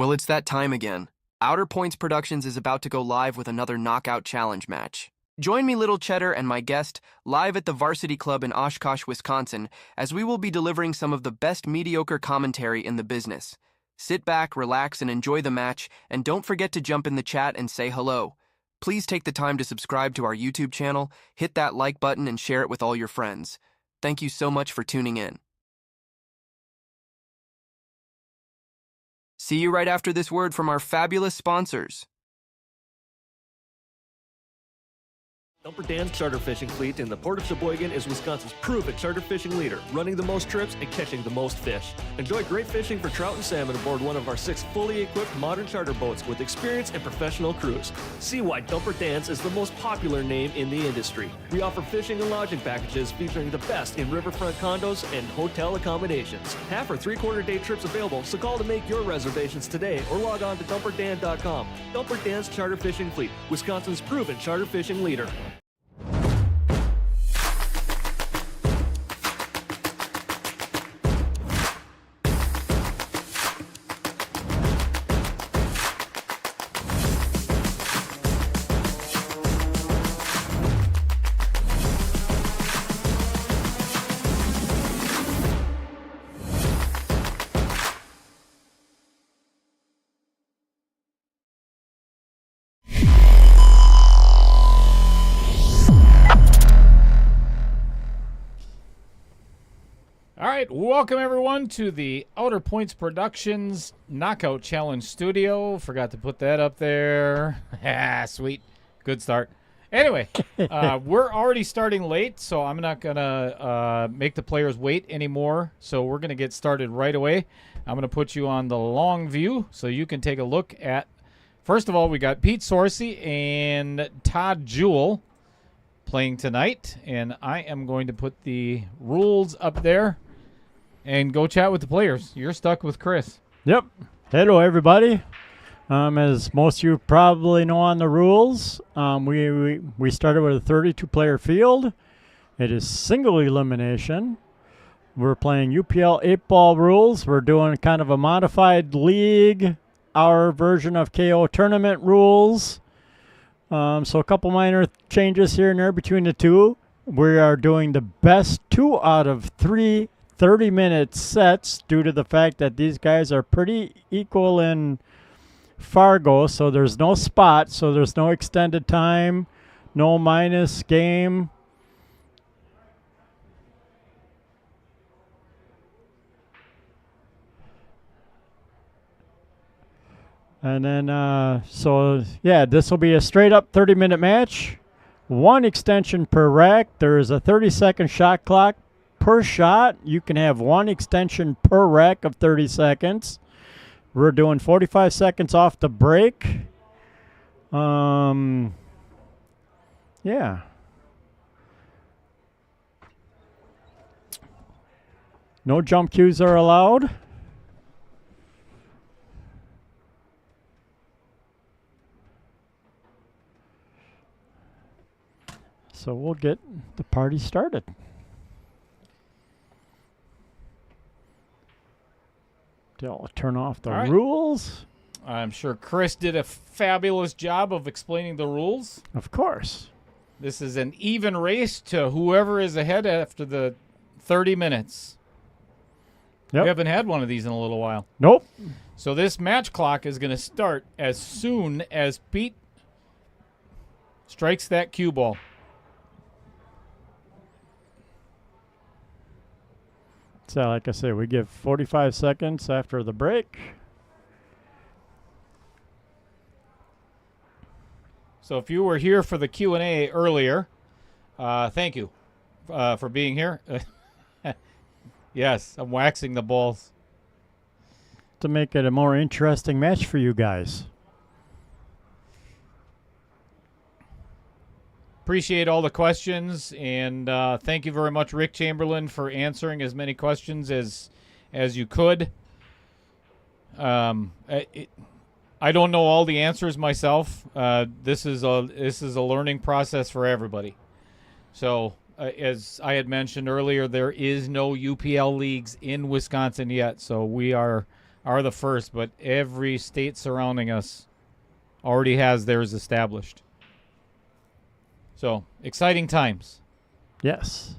Well, it's that time again. Outer Points Productions is about to go live with another Knockout Challenge match. Join me, Little Cheddar, and my guest live at the Varsity Club in Oshkosh, Wisconsin, as we will be delivering some of the best mediocre commentary in the business. Sit back, relax, and enjoy the match, and don't forget to jump in the chat and say hello. Please take the time to subscribe to our YouTube channel, hit that like button, and share it with all your friends. Thank you so much for tuning in. See you right after this word from our fabulous sponsors. Dumper Dan's charter fishing fleet in the Port of Sheboygan is Wisconsin's proven charter fishing leader, running the most trips and catching the most fish. Enjoy great fishing for trout and salmon aboard one of our 6 fully equipped modern charter boats with experience and professional crews. See why Dumper Dan's is the most popular name in the industry. We offer fishing and lodging packages featuring the best in riverfront condos and hotel accommodations. Half or 3/4 day trips available, so call to make your reservations today or log on to dumperdan.com. Dumper Dan's charter fishing fleet, Wisconsin's proven charter fishing leader. All right, welcome everyone to the Outer Points Productions Knockout Challenge Studio. Forgot to put that up there. Sweet. Good start. Anyway, we're already starting late, so I'm not going to make the players wait anymore. So we're going to get started right away. I'm going to put you on the long view so you can take a look at, first of all, we got Pete Sorce and Todd Juhl playing tonight. And I am going to put the rules up there and go chat with the players. You're stuck with Chris. Yep. Hello, everybody. As most of you probably know on the rules, we started with a 32-player field. It is single elimination. We're playing UPL 8-ball rules. We're doing kind of a modified league, our version of KO tournament rules. So a couple minor changes here and there between the two. We are doing the best 2 out of 3 30-minute sets due to the fact that these guys are pretty equal in Fargo, so there's no spot, so there's no extended time, no minus game. And then, so yeah, this will be a straight up 30-minute match. 1 extension per rack. There is a 30-second shot clock per shot. You can have 1 extension per rack of 30 seconds. We're doing 45 seconds off the break. Yeah. No jump cues are allowed. So we'll get the party started. I'll turn off the rules. I'm sure Chris did a fabulous job of explaining the rules. Of course. This is an even race to whoever is ahead after the 30 minutes. Yep. We haven't had one of these in a little while. Nope. So this match clock is going to start as soon as Pete strikes that cue ball. So like I say, we give 45 seconds after the break. So if you were here for the Q&A earlier, thank you for being here. Yes, I'm waxing the balls. To make it a more interesting match for you guys. Appreciate all the questions, and thank you very much, Rick Chamberlain, for answering as many questions as you could. I don't know all the answers myself. This is a learning process for everybody. So as I had mentioned earlier, there is no UPL leagues in Wisconsin yet, so we are are the first, but every state surrounding us already has theirs established. So, exciting times. Yes.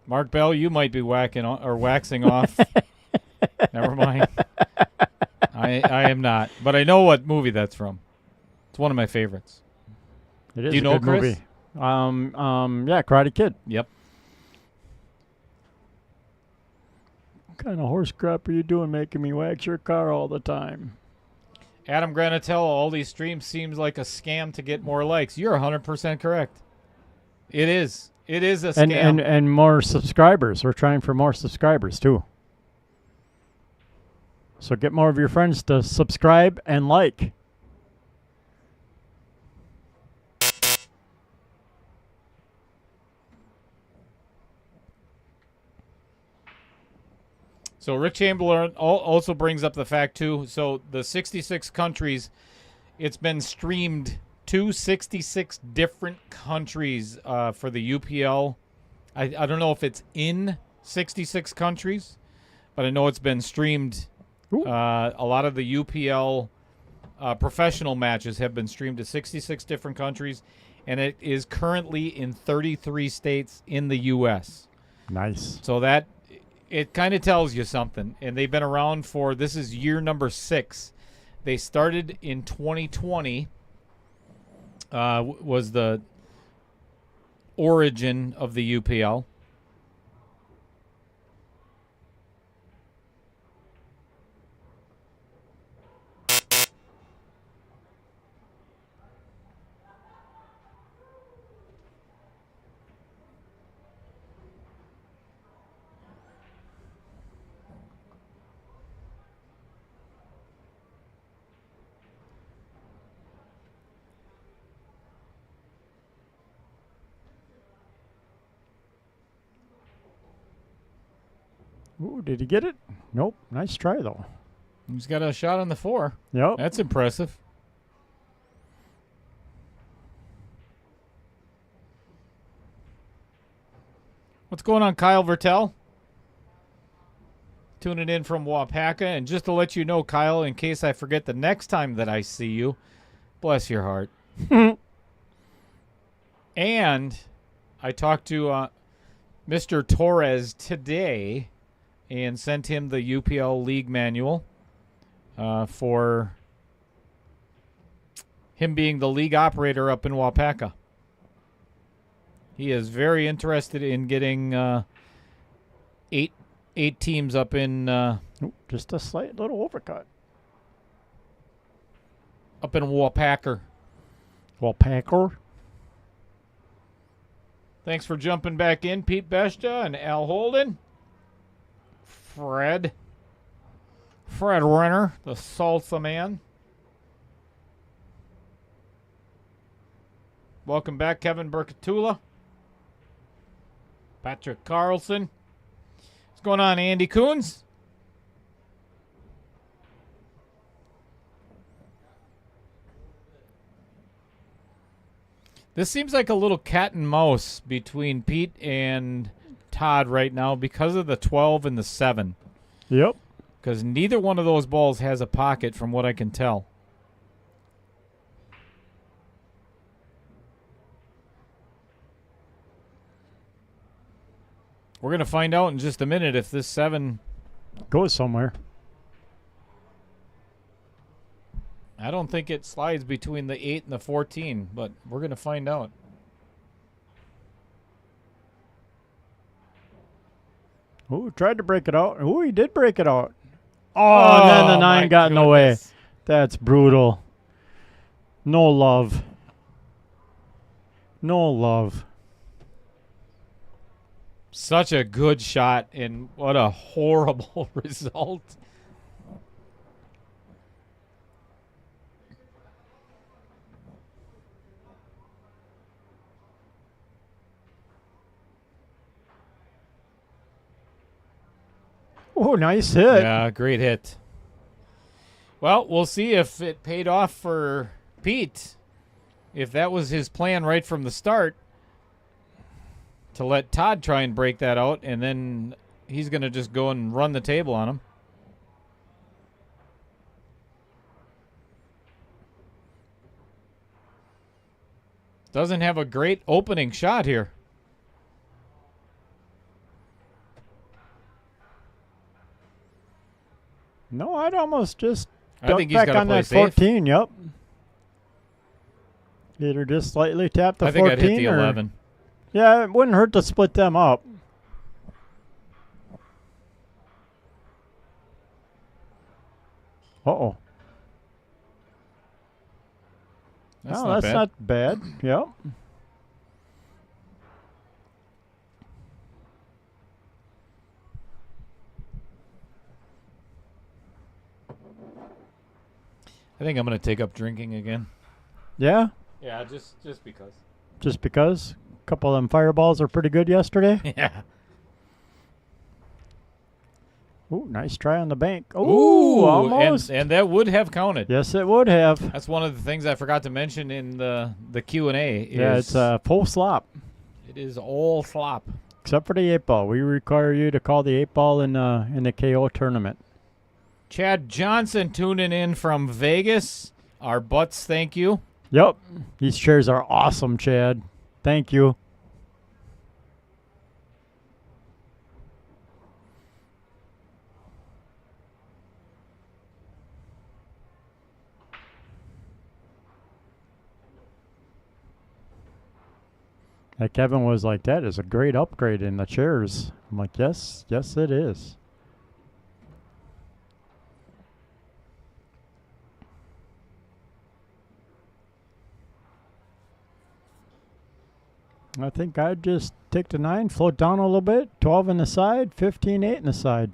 Mark Bell, you might be waxing off. Never mind. I am not, but I know what movie that's from. It's one of my favorites. It is Do you a know, good Chris? movie. Yeah, Karate Kid. Yep. What kind of horse crap are you doing making me wax your car all the time? Adam Granatell, all these streams seems like a scam to get more likes. You're 100% correct. It is. It is a scam. And more subscribers. We're trying for more subscribers, too. So get more of your friends to subscribe and like. So Rick Chamberlain also brings up the fact, too. So the 66 countries, it's been streamed to 66 different countries for the UPL. I don't know if it's in 66 countries, but I know it's been streamed. A lot of the UPL professional matches have been streamed to 66 different countries, and it is currently in 33 states in the U.S. Nice. So that it kind of tells you something. And they've been around for, this is year number 6. They started in 2020, was the origin of the UPL. Ooh, did he get it? Nope. Nice try, though. He's got a shot on the 4. Yep. That's impressive. What's going on, Kyle Vertel? Tuning in from Wapaka. And just to let you know, Kyle, in case I forget the next time that I see you, bless your heart. And I talked to Mr. Torres today and sent him the UPL League manual for him being the league operator up in Wapaka. He is very interested in getting eight teams up in just a slight little overcut. Up in Wapaka. Wapaka. Thanks for jumping back in, Pete Beshta and Al Holden. Fred Renner, the salsa man. Welcome back, Kevin Berkatula. Patrick Carlson. What's going on, Andy Coons? This seems like a little cat and mouse between Pete and Todd right now because of the 12 and the 7. Yep. Because neither one of those balls has a pocket from what I can tell. We're going to find out in just a minute if this 7 goes somewhere. I don't think it slides between the 8 and the 14, but we're going to find out. Ooh, tried to break it out. Ooh, he did break it out. Oh, and then the 9 got in the way. That's brutal. No love. No love. Such a good shot, and what a horrible result. Oh, nice hit. Yeah, great hit. Well, we'll see if it paid off for Pete. If that was his plan right from the start, to let Todd try and break that out, and then he's going to just go and run the table on him. Doesn't have a great opening shot here. No, I'd almost just I think he's back gotta on play that safe. 14. Yep. Either just slightly tap the I think 14 I'd hit the or 11. yeah, it wouldn't hurt to split them up. Uh-oh. That's Oh, not that's bad. not bad. Yep. I think I'm going to take up drinking again. Yeah, Yeah, just because. just because a couple of them fireballs are pretty good yesterday. Yeah. Ooh, nice try on the bank. Ooh, Ooh, almost. and that would have counted. Yes, it would have. That's one of the things I forgot to mention in the Q&A. Yeah, it's a full slop, It is all slop. except for the 8-ball. We require you to call the 8-ball in the KO tournament. Chad Johnson tuning in from Vegas. Our butts, thank you. Yep, these chairs are awesome, Chad. Thank you. And Kevin was like, that is a great upgrade in the chairs. I'm like, yes, yes, it is. I think I'd just take the 9, float down a little bit, 12 in the side, 15, 8 in the side.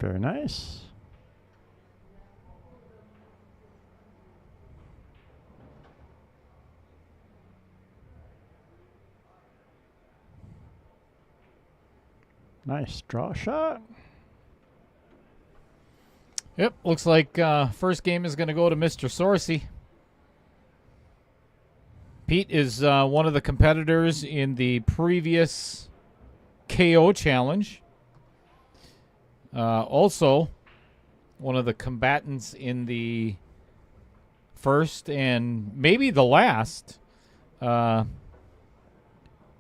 Very nice. Nice draw shot. Yep, looks like first game is going to go to Mr. Sorce. Pete is one of the competitors in the previous KO challenge. Also, one of the combatants in the first and maybe the last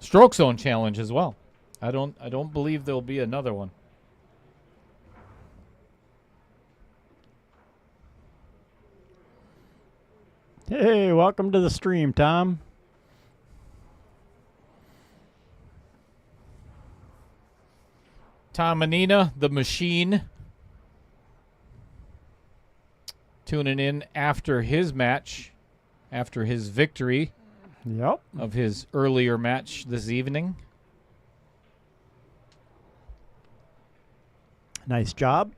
stroke zone challenge as well. I don't believe there'll be another one. Hey, welcome to the stream, Tom. Tom Manina, the machine, tuning in after his match, after his victory Yep. of his earlier match this evening. Nice job.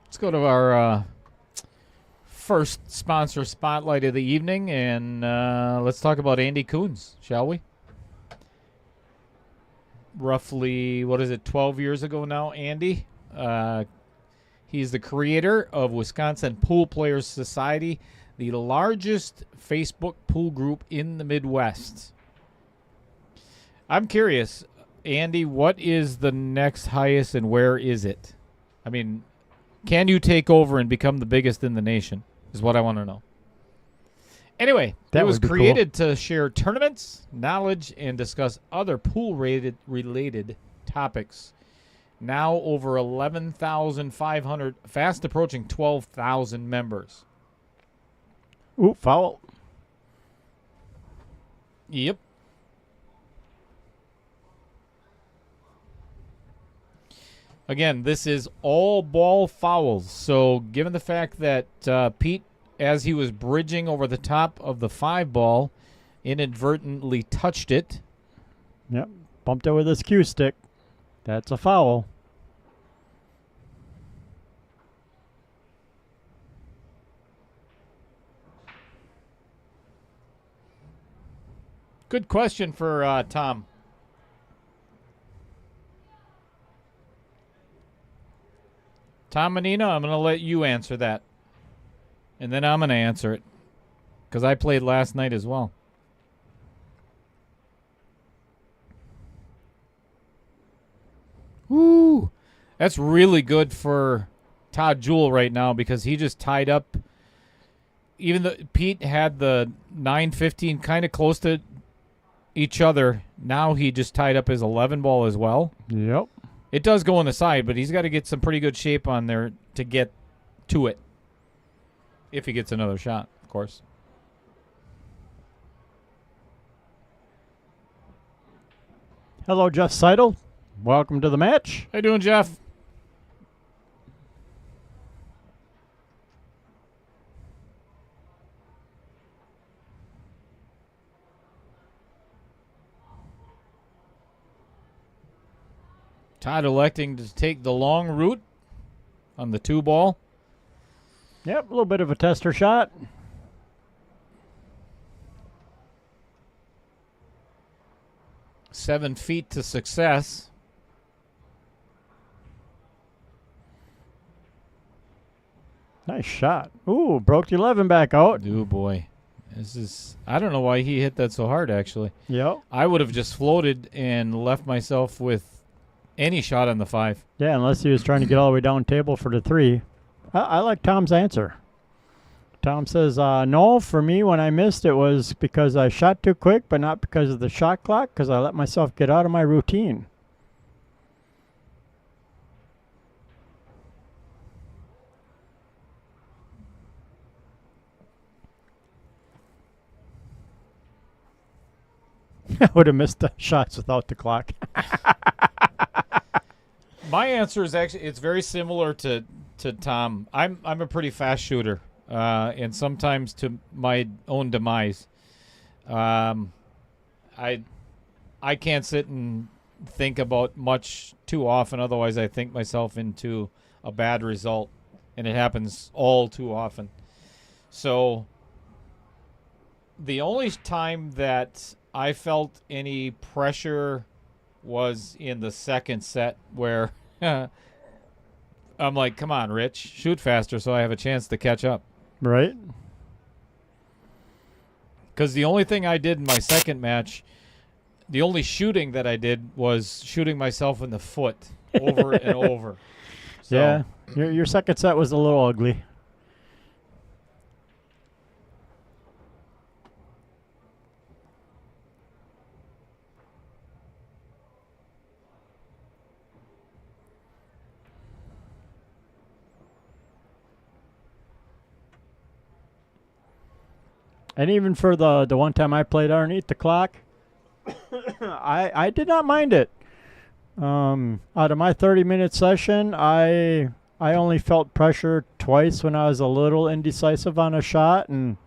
Let's go to our first sponsor spotlight of the evening, and let's talk about Andy Coons, shall we? Roughly, 12 years ago now, Andy? He's the creator of Wisconsin Pool Players Society, the largest Facebook pool group in the Midwest. I'm curious, Andy, what is the next highest and where is it? I mean, can you take over and become the biggest in the nation is what I want to know. Anyway, That it was would be cool. created to share tournaments, knowledge, and discuss other pool-related topics. now over 11,500, fast approaching 12,000 members. Ooh, foul. Yep. Again, this is all ball fouls. So given the fact that Pete, as he was bridging over the top of the 5 ball, inadvertently touched it. Yep. Bumped it with his cue stick. That's a foul. Good question for Tom. Tom Menina, I'm going to let you answer that. And then I'm going to answer it. Because I played last night as well. Woo! That's really good for Todd Juhl right now because he just tied up. Even though Pete had the 9-15 kind of close to each other, now he just tied up his 11 ball as well. Yep. It does go on the side, but he's got to get some pretty good shape on there to get to it. If he gets another shot, of course. Hello, Jeff Seidel. Welcome to the match. How you doing, Jeff? Todd electing to take the long route on the 2 ball. Yep, a little bit of a tester shot. Seven feet to success. Nice shot. Ooh, broke the 11 back out. Oh, boy. This is, I don't know why he hit that so hard, actually. Yep. I would have just floated and left myself with any shot on the 5. Yeah, unless he was trying to get all the way down table for the 3. I like Tom's answer. Tom says, no, for me, when I missed, it was because I shot too quick, but not because of the shot clock, because I let myself get out of my routine. I would have missed the shots without the clock. My answer is actually, it's very similar to Tom. I'm a pretty fast shooter, and sometimes to my own demise. I can't sit and think about much too often, otherwise I think myself into a bad result, and it happens all too often. So the only time that I felt any pressure was in the second set where I'm like, come on, Rich, shoot faster so I have a chance to catch up. Right. Because the only thing I did in my second match, the only shooting that I did was shooting myself in the foot over and over. So, yeah, your second set was a little ugly. And even for the one time I played underneath the clock, I did not mind it. Out of my 30-minute session, I only felt pressure twice when I was a little indecisive on a shot and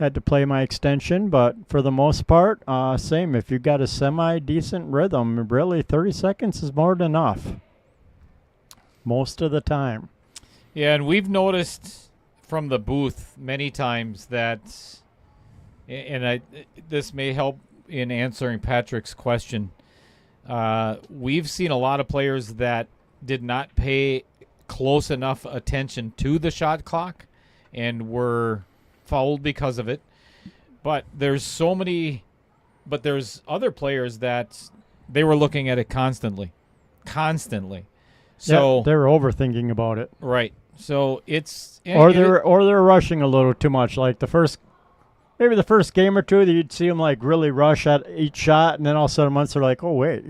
had to play my extension. But for the most part, same. If you got a semi-decent rhythm, really 30 seconds is more than enough. Most of the time. Yeah, and we've noticed from the booth many times that, and this may help in answering Patrick's question, we've seen a lot of players that did not pay close enough attention to the shot clock and were fouled because of it. But there's other players that they were looking at it constantly. So yeah, they were overthinking about it. Right. So it's or they're rushing a little too much. Like the first maybe the first game or two that you'd see them like really rush at each shot, and then all of a sudden once they're like, oh wait,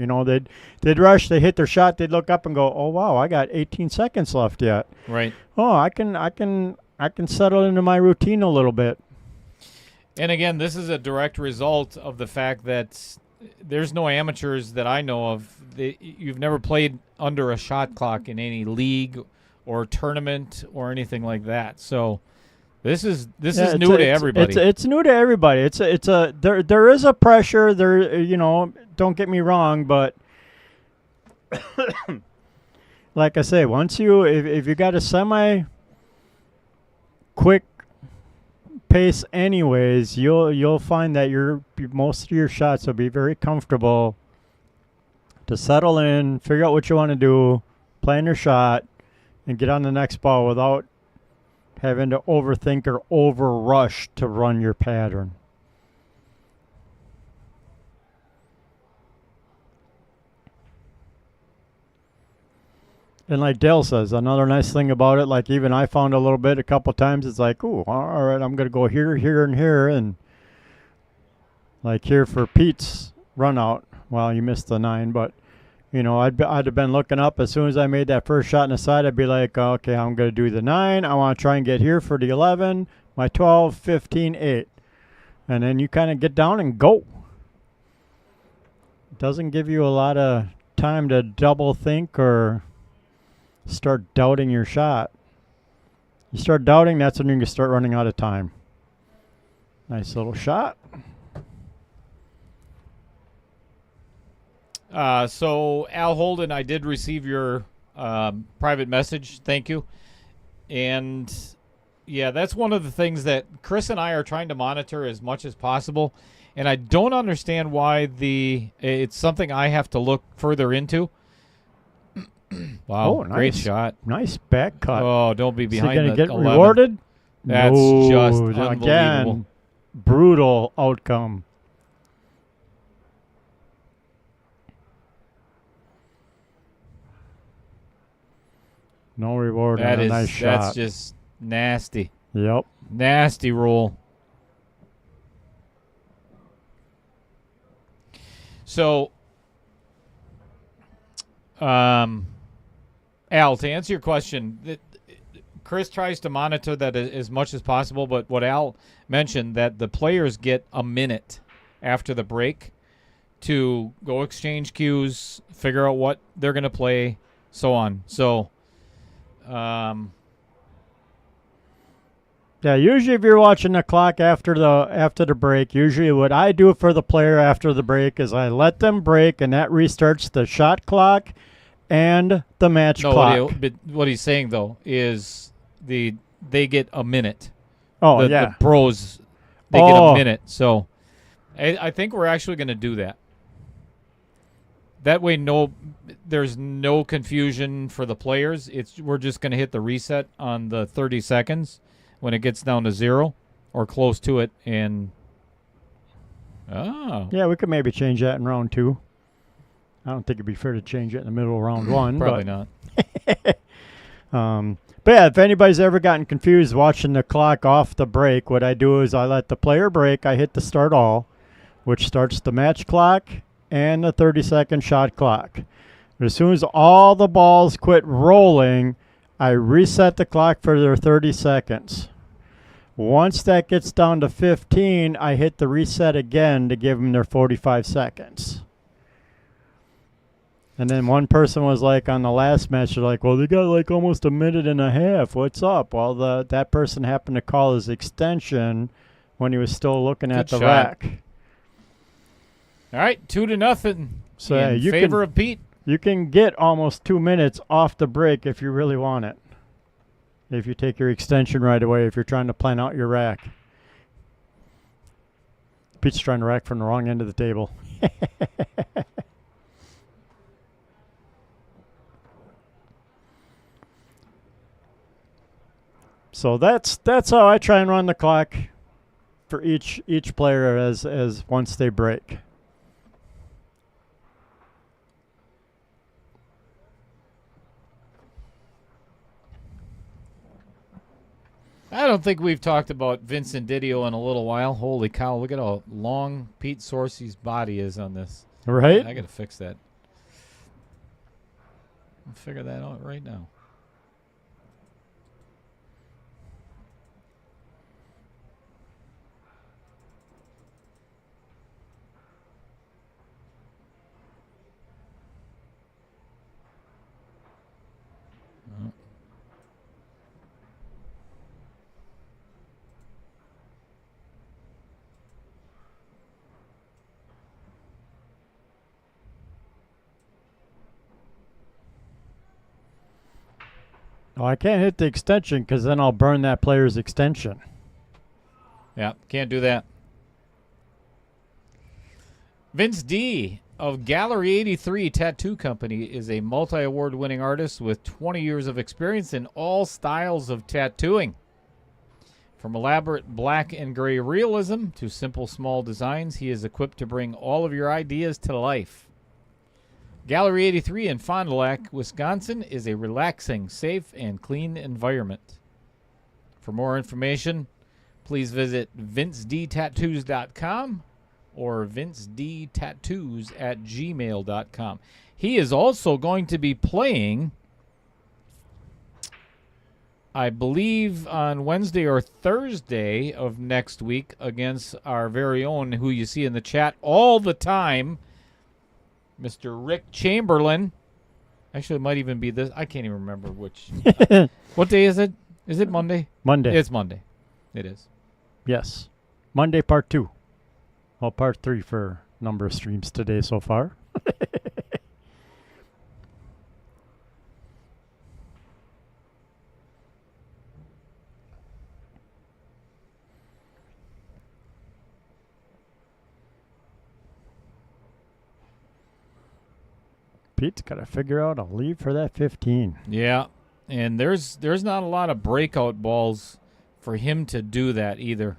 they'd rush, they hit their shot, they'd look up and go, oh wow, I got 18 seconds left yet. Right. Oh, I can settle into my routine a little bit. And again, this is a direct result of the fact that there's no amateurs that I know of. You've never played under a shot clock in any league or tournament or anything like that. So this is new to everybody. It's new to everybody. There is a pressure there. Don't get me wrong, but like I say, once if you got a semi quick pace anyways, you'll find that most of your shots will be very comfortable to settle in, figure out what you want to do, plan your shot, and get on the next ball without having to overthink or over rush to run your pattern. And like Dale says, another nice thing about it, like even I found a couple times, it's like, ooh, all right, I'm going to go here, here, and here. And like here for Pete's run out, well, you missed the 9, but, I'd have been looking up as soon as I made that first shot in the side. I'd be like, okay, I'm going to do the 9. I want to try and get here for the 11, my 12, 15, 8. And then you kind of get down and go. It doesn't give you a lot of time to double think or start doubting your shot. You start doubting, that's when you can start running out of time. Nice little shot. So Al Holden, I did receive your private message. Thank you. And yeah, that's one of the things that Chris and I are trying to monitor as much as possible. And I don't understand why it's something I have to look further into. Wow, nice. Great shot. Nice back cut. Oh, don't be behind Is he the going to get 11. rewarded? That's No, just unbelievable. Again, brutal outcome. No reward on a nice shot. That's just nasty. Yep. Nasty roll. So, Al, to answer your question, Chris tries to monitor that as much as possible, but what Al mentioned, that the players get a minute after the break to go exchange cues, figure out what they're going to play, so on. So, yeah, usually if you're watching the clock after the break, usually what I do for the player after the break is I let them break, and that restarts the shot clock and the match clock. What he's saying, though, is they get a minute. Oh, the pros, they get a minute. So I think we're actually going to do that. That way, there's no confusion for the players. We're just going to hit the reset on the 30 seconds when it gets down to 0 or close to it. And yeah, we could maybe change that in round 2. I don't think it'd be fair to change it in the middle of round 1. Probably not. But yeah, if anybody's ever gotten confused watching the clock off the break, what I do is I let the player break. I hit the start all, which starts the match clock and the 30-second shot clock. But as soon as all the balls quit rolling, I reset the clock for their 30 seconds. Once that gets down to 15, I hit the reset again to give them their 45 seconds. And then one person was like on the last match, they're like, well, they got like almost a minute and a half. What's up? Well, that person happened to call his extension when he was still looking at the rack. All right, 2-0 so in favor of Pete. You can get almost 2 minutes off the break if you really want it. If you take your extension right away, if you're trying to plan out your rack. Pete's trying to rack from the wrong end of the table. So that's how I try and run the clock for each player as once they break. I don't think we've talked about Vincent Didio in a little while. Holy cow, look at how long Pete Sorce's body is on this. Right? I got to fix that. I'll figure that out right now. Oh, I can't hit the extension because then I'll burn that player's extension. Yeah, can't do that. Vince D. of Gallery 83 Tattoo Company is a multi-award winning artist with 20 years of experience in all styles of tattooing. From elaborate black and gray realism to simple small designs, he is equipped to bring all of your ideas to life. Gallery 83 in Fond du Lac, Wisconsin is a relaxing, safe, and clean environment. For more information, please visit vincedtattoos.com or vincedtattoos@gmail.com. He is also going to be playing, I believe, on Wednesday or Thursday of next week against our very own, who you see in the chat all the time, Mr. Rick Chamberlain. Actually, it might even be this. I can't even remember which. What day is it? Is it Monday? Monday. It's Monday. It is. Yes. Monday, part 2. Well, part 3 for a number of streams today so far. Pete's got to figure out a lead for that 15. Yeah, and there's not a lot of breakout balls for him to do that either.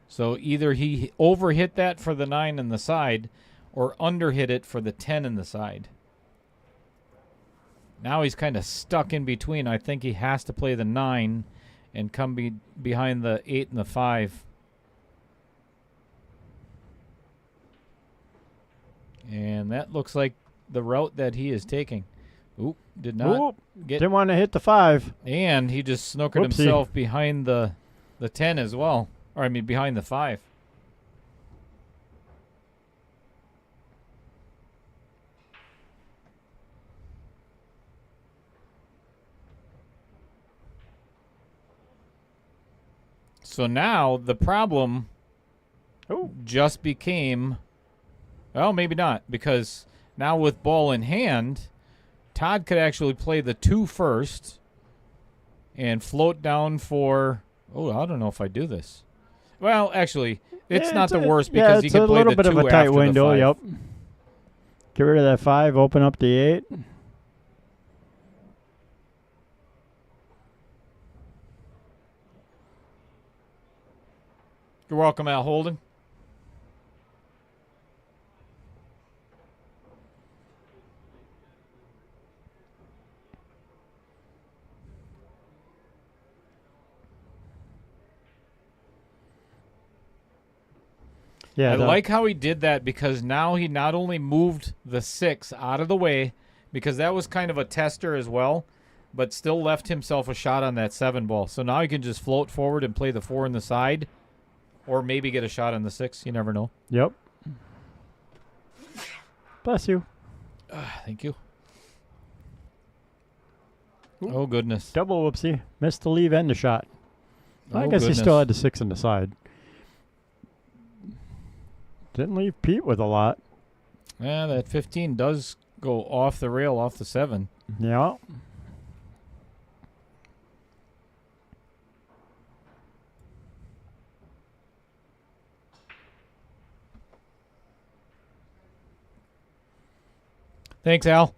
So either he overhit that for the 9 in the side or underhit it for the 10 in the side. Now he's kind of stuck in between. I think he has to play the 9 and come behind the 8 and the 5. And that looks like the route that he is taking. Oop, did not get. Didn't want to hit the 5. And he just snookered himself behind the 10 as well. Or, I mean, behind the 5. So now the problem just became... Well, maybe not, because now with ball in hand, Todd could actually play the 2 first and float down for... Oh, I don't know if I do this. Well, actually, it's not the worst because he can play the 2 after the 5. It's a little bit of a tight window, yep. Get rid of that 5, open up the 8. You're welcome, Al Holden. Yeah, I like how he did that because now he not only moved the 6 out of the way, because that was kind of a tester as well, but still left himself a shot on that 7 ball. So now he can just float forward and play the 4 in the side, or maybe get a shot on the 6. You never know. Yep. Bless you. Thank you. Ooh. Oh, goodness. Double whoopsie. Missed the leave and the shot. Oh, I guess goodness. he still had the 6 in the side. Didn't leave Pete with a lot. Yeah, that 15 does go off the rail, off the 7. Yeah. Thanks, Al.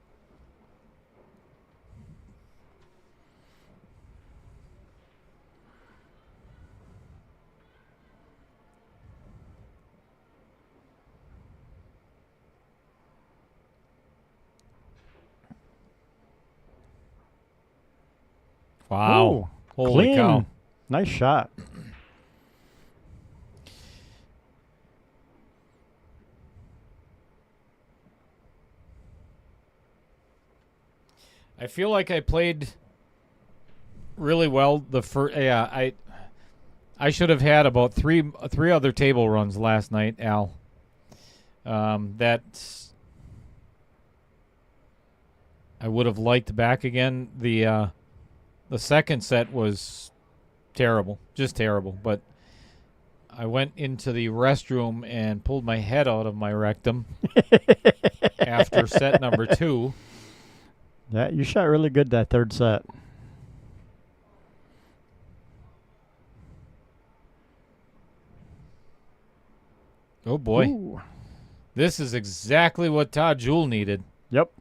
Wow. Ooh. Holy Clean. cow. Nice shot. I feel like I played really well the first. Yeah, I should have had about three other table runs last night, Al. That I would have liked back again. The second set was terrible, just terrible. But I went into the restroom and pulled my head out of my rectum after set number 2. Yeah, you shot really good that third set. Oh boy. Ooh. This is exactly what Todd Juhl needed. Yep.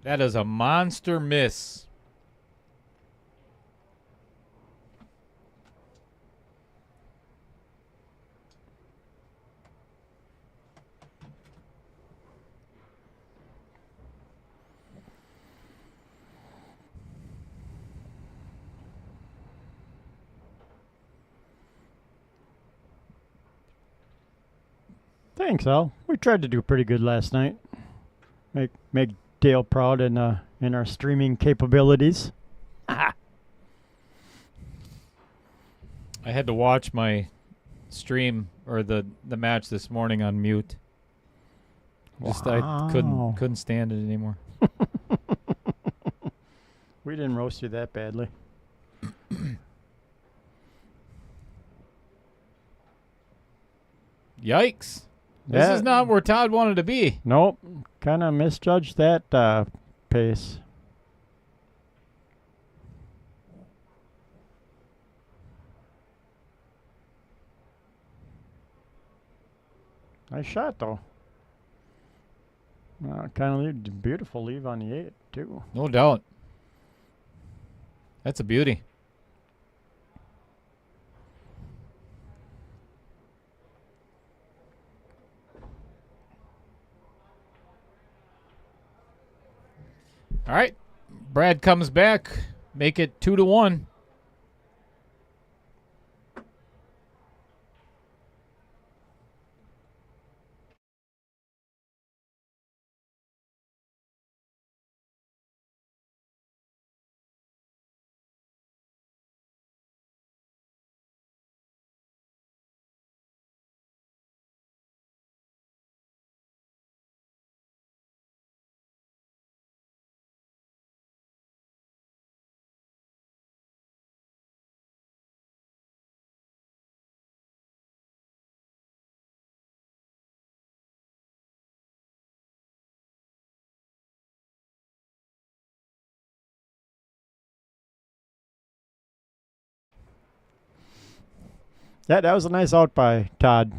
That is a monster miss. Thanks, Al. We tried to do pretty good last night. Make Dale proud in our streaming capabilities. I had to watch my stream or the match this morning on mute. Just Wow. I couldn't stand it anymore. We didn't roast you that badly. Yikes. This Yeah. is not where Todd wanted to be. Nope. Kind of misjudged that pace. Nice shot, though. Kind of beautiful leave on the 8, too. No doubt. That's a beauty. All right. Brad comes back. Make it 2-1. Yeah, that was a nice out by Todd.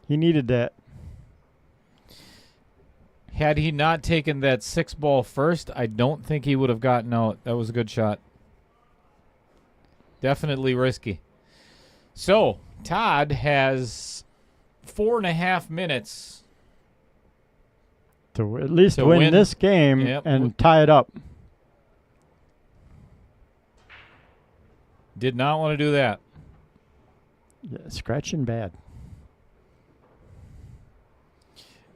He needed that. Had he not taken that 6-ball first, I don't think he would have gotten out. That was a good shot. Definitely risky. So, Todd has 4.5 minutes. To at least To win win. this game Yep. and tie it up. Did not want to do that. Yeah, scratching bad.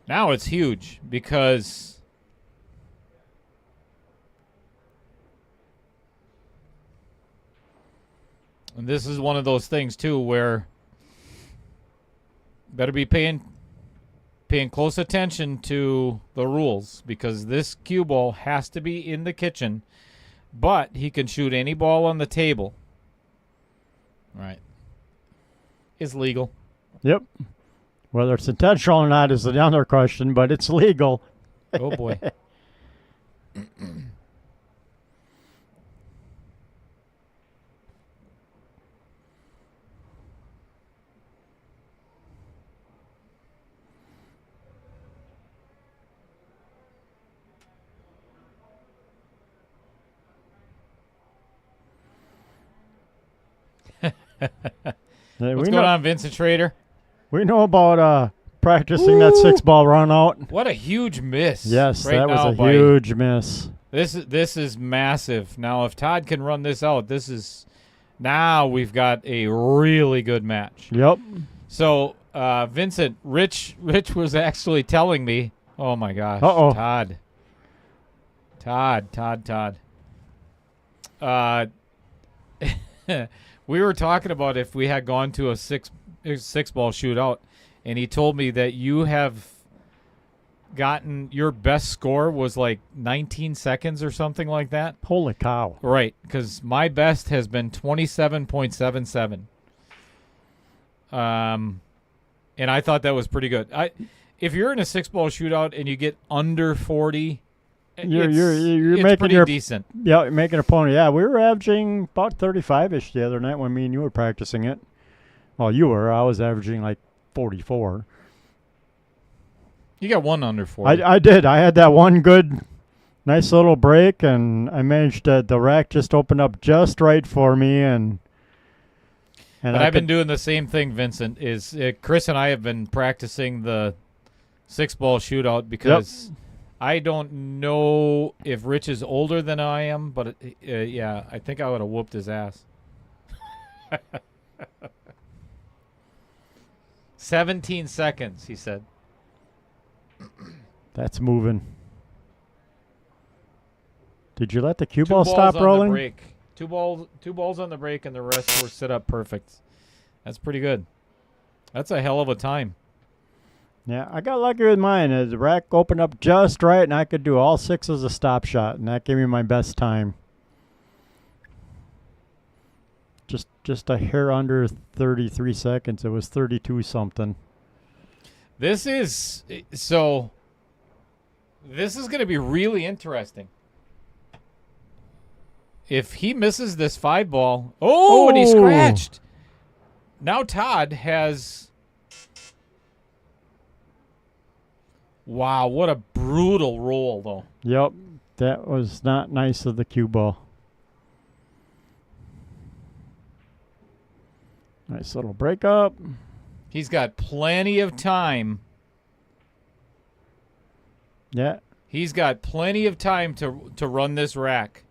Now it's huge because and this is one of those things too where better be paying close attention to the rules because this cue ball has to be in the kitchen, but he can shoot any ball on the table. Right. It's legal. Yep. Whether it's intentional or not is another question, but it's legal. Oh boy. What's going on, Vincent Schrader? We know about practicing that 6-ball run out. What a huge miss. Yes, right that was now a huge miss. This is massive. Now, if Todd can run this out, now we've got a really good match. Yep. So, Vincent, Rich was actually telling me, oh my gosh, Uh-oh. Todd. We were talking about if we had gone to a six-ball shootout, and he told me that you have gotten your best score was like 19 seconds or something like that. Holy cow. Right, because my best has been 27.77. And I thought that was pretty good. If you're in a 6-ball shootout and you get under 40, you're it's making pretty decent. Yeah, you're making a pony. Yeah, we were averaging about 35-ish the other night when me and you were practicing it. Well, you were. I was averaging like 44. You got one under 40. I did. I had that one good, nice little break, and I managed to, the rack just opened up just right for me. But I've been doing the same thing, Vincent, is Chris and I have been practicing the 6-ball shootout because I don't know if Rich is older than I am, but yeah, I think I would have whooped his ass. 17 seconds, he said. That's moving. Did you let the cue ball stop rolling? Break. Two balls on the break, and the rest were set up perfect. That's pretty good. That's a hell of a time. Yeah, I got lucky with mine. The rack opened up just right, and I could do all 6 as a stop shot, and that gave me my best time. Just a hair under 33 seconds. It was 32 something. This is going to be really interesting. If he misses this 5-ball, and he scratched. Now Todd has. Wow, what a brutal roll, though. Yep, that was not nice of the cue ball. Nice little break up. He's got plenty of time. Yeah. He's got plenty of time to run this rack.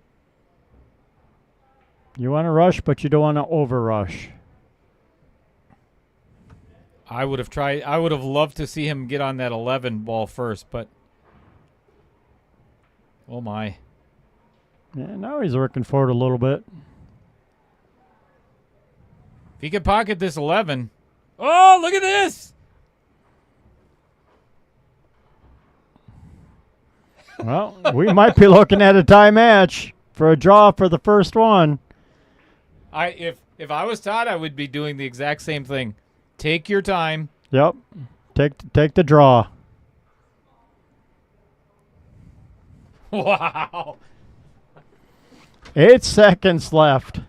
You want to rush, but you don't want to over rush. I would have loved to see him get on that 11 ball first, but oh my. Yeah, now he's working for it a little bit. If he could pocket this 11. Oh, look at this. Well, we might be looking at a tie match for a draw for the first one. If I was Todd, I would be doing the exact same thing. Take your time. Yep. Take the draw. Wow. 8 seconds left.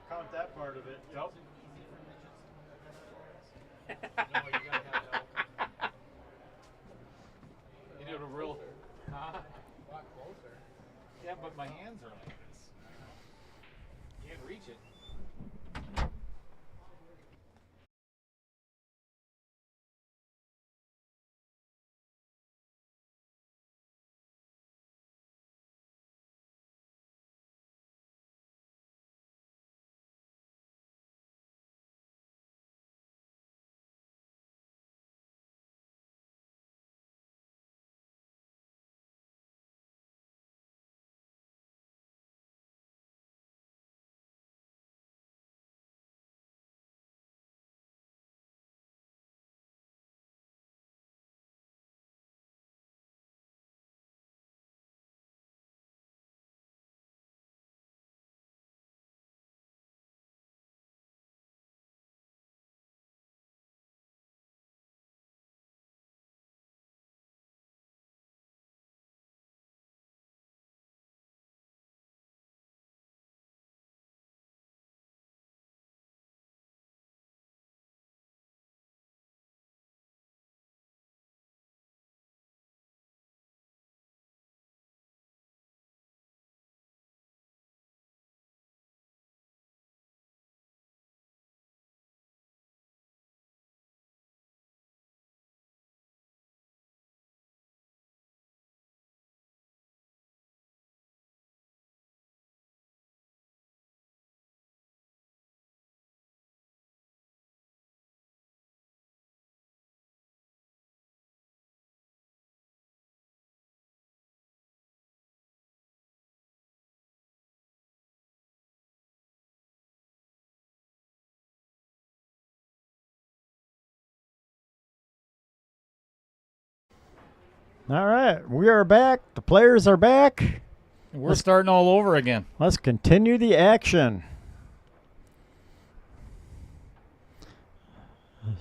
Count that part of it. Yep. No, you gotta have that. You did a real. Huh? A lot closer. Yeah, but my hands are like this. You can't reach it. All right, we are back. The players are back. We're starting all over again. Let's continue the action.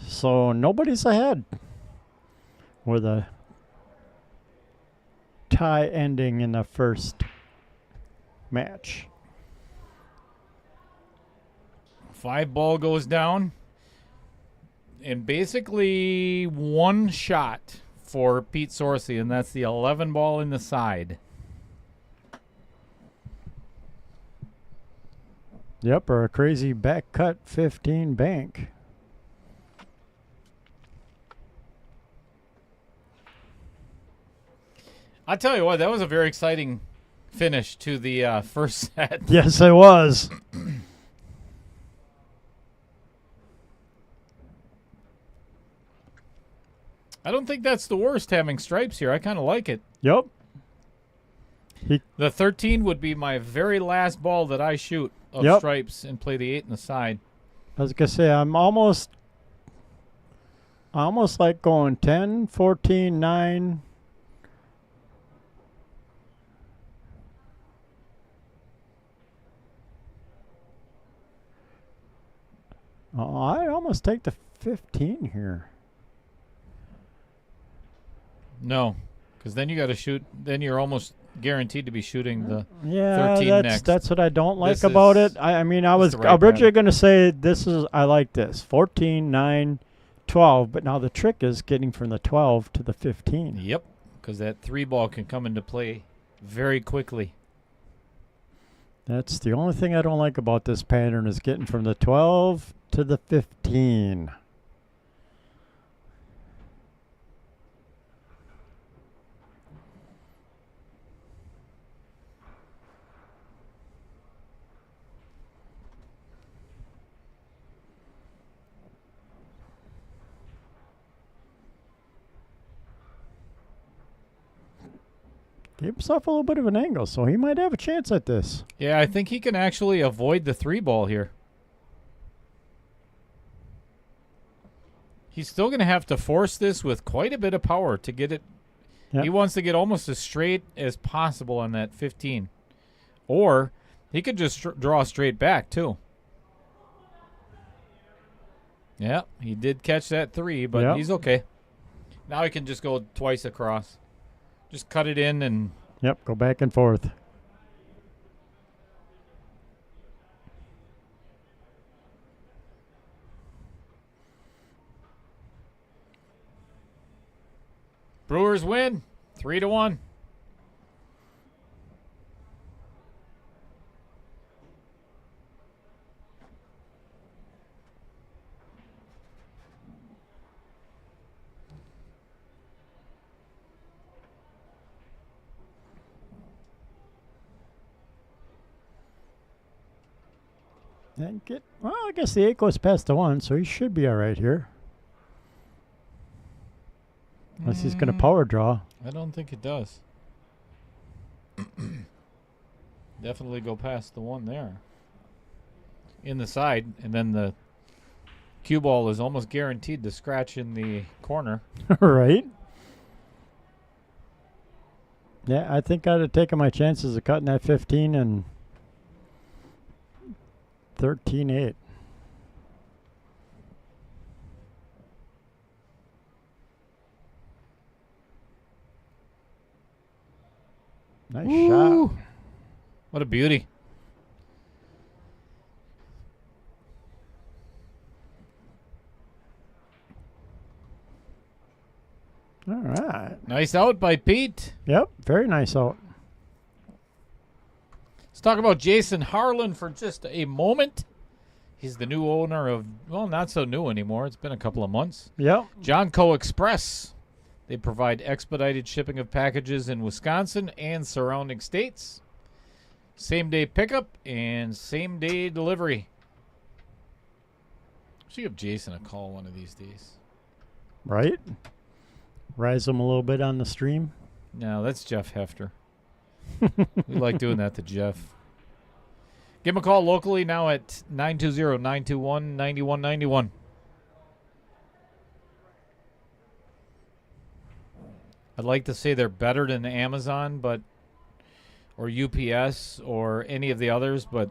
So nobody's ahead with a tie ending in the first match. 5 ball goes down. And basically one shot for Pete Sorce, and that's the 11 ball in the side. Yep, or a crazy back cut 15 bank. I'll tell you what, that was a very exciting finish to the first set. Yes, it was. I don't think that's the worst, having stripes here. I kind of like it. Yep. The 13 would be my very last ball that I shoot of stripes and play the 8 in the side. I was going to say, I'm almost like going 10, 14, 9. Oh, I almost take the 15 here. No, because then you got to shoot. Then you're almost guaranteed to be shooting the 13 next. That's what I don't like about it. I mean, I was originally going to say I like this 14, 9, 12, but now the trick is getting from the 12 to the 15. Yep, because that 3 ball can come into play very quickly. That's the only thing I don't like about this pattern, is getting from the 12 to the 15. Gave himself a little bit of an angle, so he might have a chance at this. Yeah, I think he can actually avoid the 3 ball here. He's still going to have to force this with quite a bit of power to get it. Yep. He wants to get almost as straight as possible on that 15. Or he could just draw straight back, too. Yeah, he did catch that 3, but Yep. he's okay. Now he can just go twice across. Just cut it in and... Yep, go back and forth. Brewers win 3-1. And well, I guess the 8 goes past the 1, so he should be all right here. Unless he's going to power draw. I don't think it does. Definitely go past the 1 there. In the side, and then the cue ball is almost guaranteed to scratch in the corner. Right? Yeah, I think I'd have taken my chances of cutting that 15 and 13-8. Nice Woo! shot. What a beauty. All right. Nice out by Pete. Yep, very nice out. Let's talk about Jason Harlan for just a moment. He's the new owner of, well, not so new anymore. It's been a couple of months. Yep. John Co. Express. They provide expedited shipping of packages in Wisconsin and surrounding states. Same-day pickup and same-day delivery. Should give Jason a call one of these days. Right? Rise him a little bit on the stream. No, that's Jeff Hefter. We like doing that to Jeff. Give him a call locally now at 920-921-9191. I'd like to say they're better than Amazon, but or UPS or any of the others, but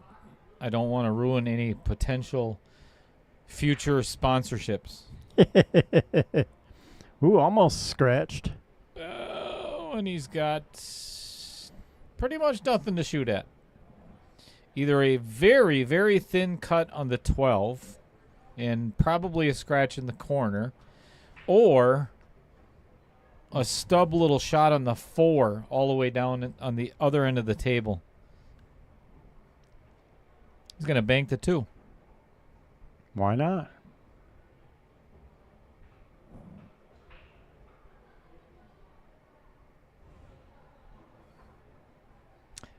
I don't want to ruin any potential future sponsorships. Ooh, almost scratched. Oh, and he's got pretty much nothing to shoot at. Either a very, very thin cut on the 12 and probably a scratch in the corner, or a stub little shot on the 4 all the way down on the other end of the table. He's going to bank the 2. Why not?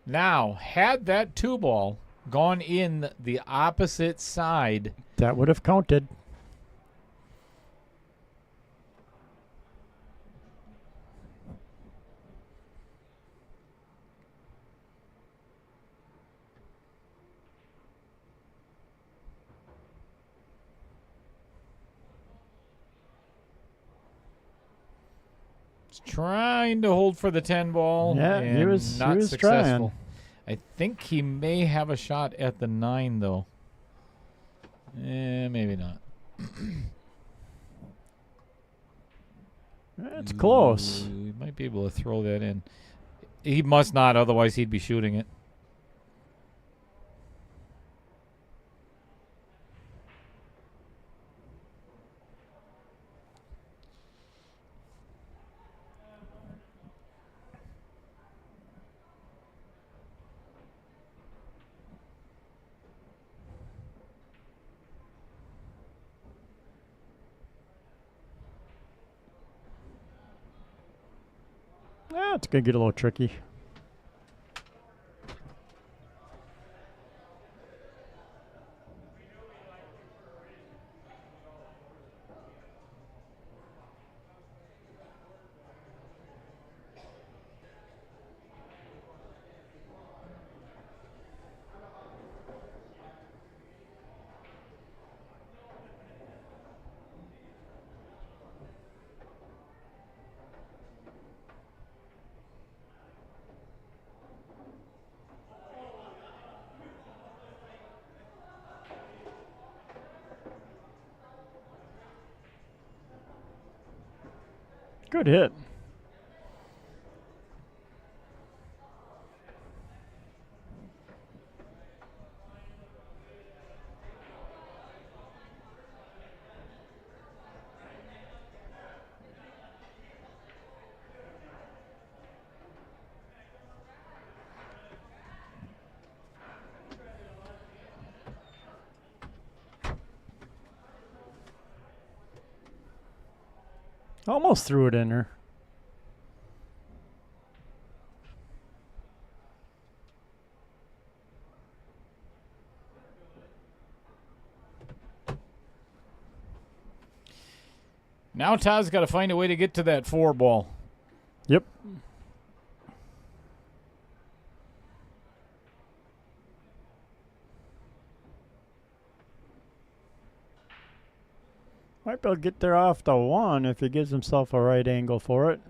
Now, had that 2 ball gone in the opposite side, That would have counted. trying to hold for the 10 ball. Yeah, and he was not successful. trying. I think he may have a shot at the 9, though. Maybe not. That's close. He might be able to throw that in. He must not, otherwise he'd be shooting it. It's going to get a little tricky. Good hit. Almost threw it in there. Now Todd's got to find a way to get to that 4 ball. Yep. Might be able to get there off the 1 if he gives himself a right angle for it.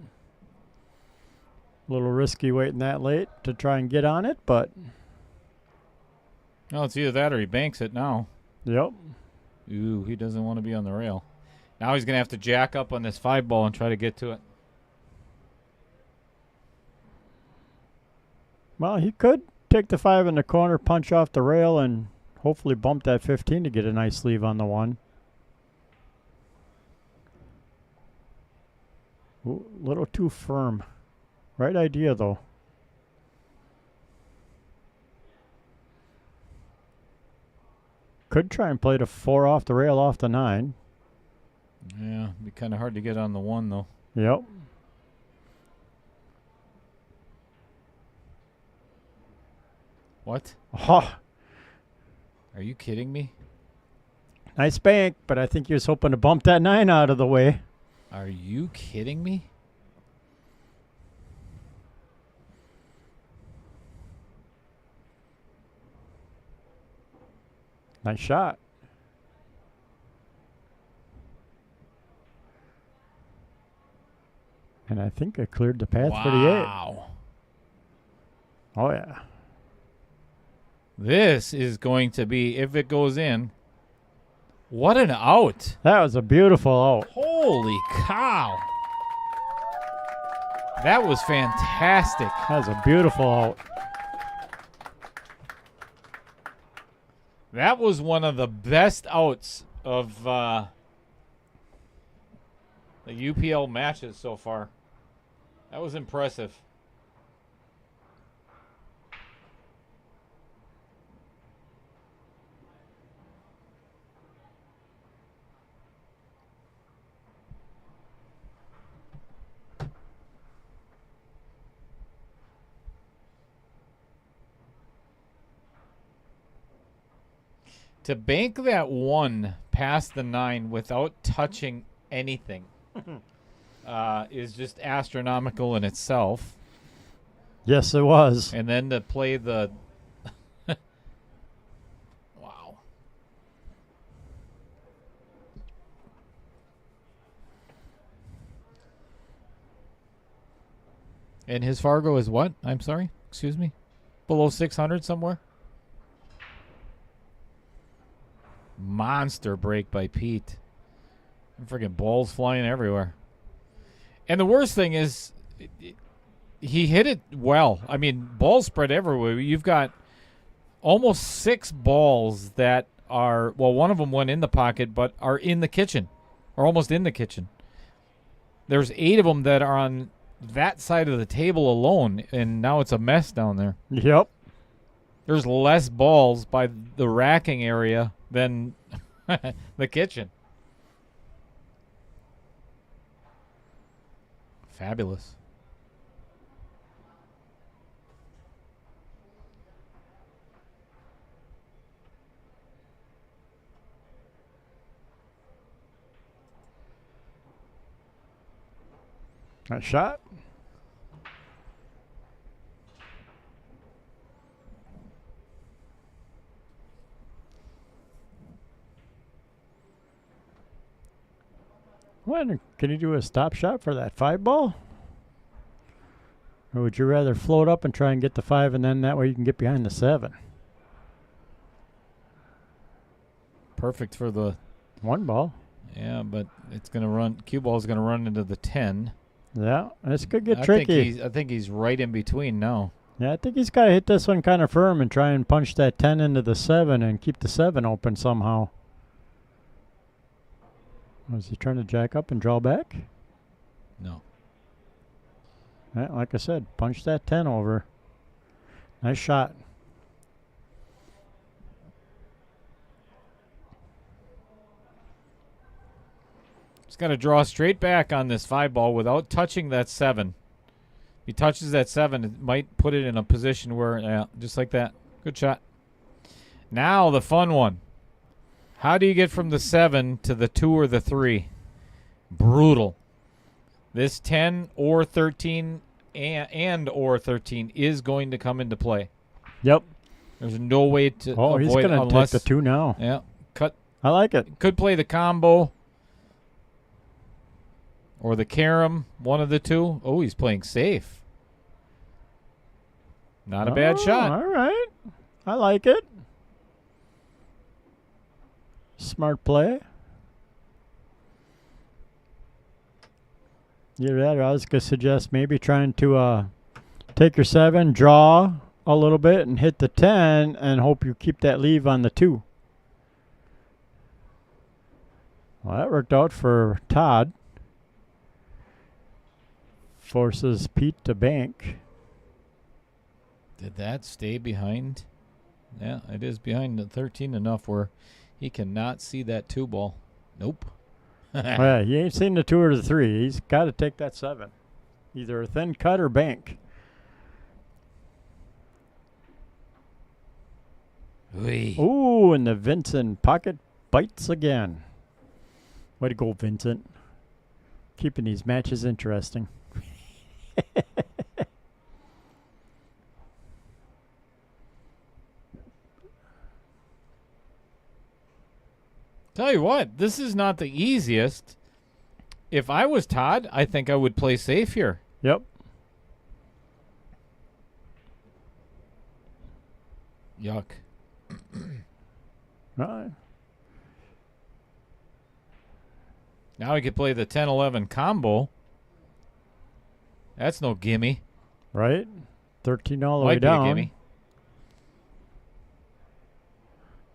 A little risky waiting that late to try and get on it, but... Well, it's either that or he banks it now. Yep. Ooh, he doesn't want to be on the rail. Now he's going to have to jack up on this 5 ball and try to get to it. Well, he could take the 5 in the corner, punch off the rail, and hopefully bump that 15 to get a nice sleeve on the 1. Ooh, a little too firm. Right idea, though. Could try and play the 4 off the rail off the 9. Yeah, it'd be kind of hard to get on the 1, though. Yep. What? Oh, Are you kidding me? nice bank, but I think he was hoping to bump that 9 out of the way. Are you kidding me? Nice shot. And I think I cleared the path for the 8. Wow. Oh, yeah. This is going to be, if it goes in, what an out. That was a beautiful out. Holy cow. That was fantastic. That was a beautiful out. That was one of the best outs of the UPL matches so far. That was impressive. To bank that 1 past the 9 without touching anything is just astronomical in itself. Yes, it was. And then to play the... Wow. And his Fargo is what? I'm sorry? Excuse me? Below 600 somewhere? Monster break by Pete. Freaking balls flying everywhere. And the worst thing is, he hit it well. I mean, balls spread everywhere. You've got almost 6 balls that are, well, one of them went in the pocket, but are in the kitchen, or almost in the kitchen. There's 8 of them that are on that side of the table alone, and now it's a mess down there. Yep. There's less balls by the racking area than the kitchen. Fabulous. Nice shot. When can you do a stop shot for that 5 ball? Or would you rather float up and try and get the 5 and then that way you can get behind the 7? Perfect for the 1 ball. yeah, but it's gonna run. Cue ball's gonna run into the 10. Yeah, this could get I tricky. I think he's right in between now. Yeah, I think he's got to hit this one kind of firm and try and punch that 10 into the 7 and keep the 7 open somehow. Was he trying to jack up and draw back? No. Yeah, like I said, punch that 10 over. Nice shot. He's got to draw straight back on this 5 ball without touching that 7. If he touches that 7, it might put it in a position where, yeah, just like that. Good shot. Now the fun one. How do you get from the 7 to the 2 or the 3? Brutal. This 10 or 13 and or 13 is going to come into play. Yep. There's no way to avoid he's going to take the 2 now. Yeah. Cut. I like it. Could play the combo. Or the carom, one of the two. Oh, he's playing safe. Not a bad shot. All right. I like it. Smart play. Either that or I was going to suggest maybe trying to take your 7, draw a little bit, and hit the 10, and hope you keep that leave on the 2. Well, that worked out for Todd. Forces Pete to bank. Did that stay behind? Yeah, it is behind the 13 enough where he cannot see that 2 ball. Nope. Yeah, he ain't seen the 2 or the 3. He's got to take that 7. Either a thin cut or bank. Oy. Ooh, and the Vincent pocket bites again. Way to go, Vincent. Keeping these matches interesting. Tell you what, this is not the easiest. If I was Todd, I think I would play safe here. Yep. Yuck. Right. Now he could play the 10-11 combo. That's no gimme. Right? 13 all the way Might be a down. gimme.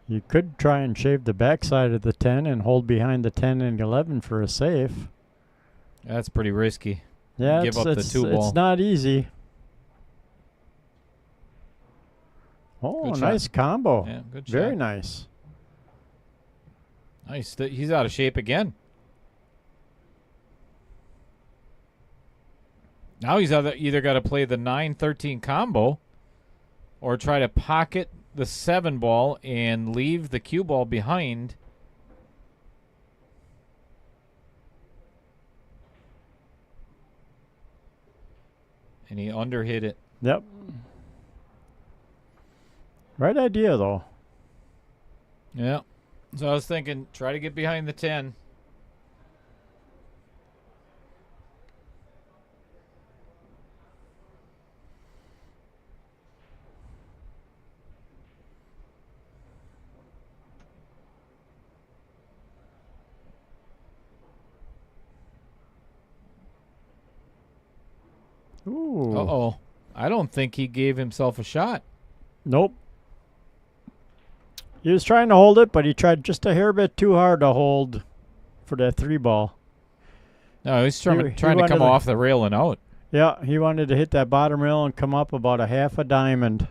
You could try and shave the backside of the 10 and hold behind the 10 and 11 for a safe. That's pretty risky. Yeah, Give up the 2 ball. it's not easy. Oh, Good shot. nice combo. Yeah, good shot. Very nice. Nice. He's out of shape again. Now he's either got to play the 9-13 combo or try to pocket the 7 ball and leave the cue ball behind. And he underhit it. Yep. Right idea, though. Yeah. So I was thinking, try to get behind the 10. Ooh. Uh-oh. I don't think he gave himself a shot. Nope. He was trying to hold it, but he tried just a hair bit too hard to hold for that 3 ball. No, he's trying to wanted come to- off the rail and out. Yeah, he wanted to hit that bottom rail and come up about a half a diamond.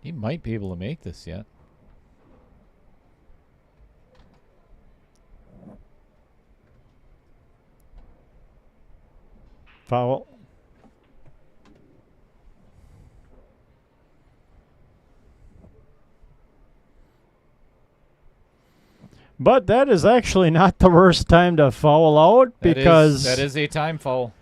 He might be able to make this yet. Foul. But that is actually not the worst time to foul out because that is a time foul.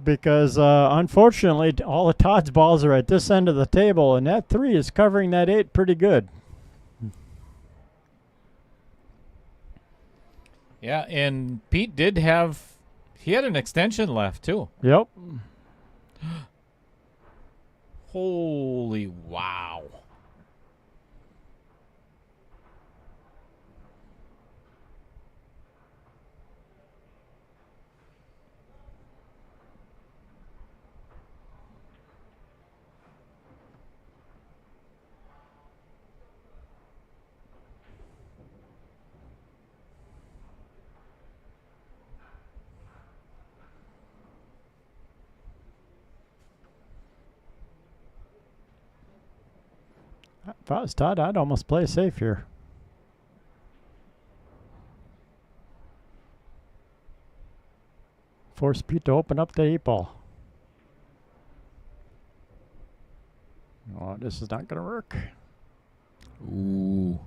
Unfortunately all of Todd's balls are at this end of the table and that 3 is covering that 8 pretty good. Yeah, and Pete he had an extension left too. Yep. Holy wow. If I was Todd, I'd almost play safe here. Force Pete to open up the 8-ball. Oh, this is not going to work. Ooh.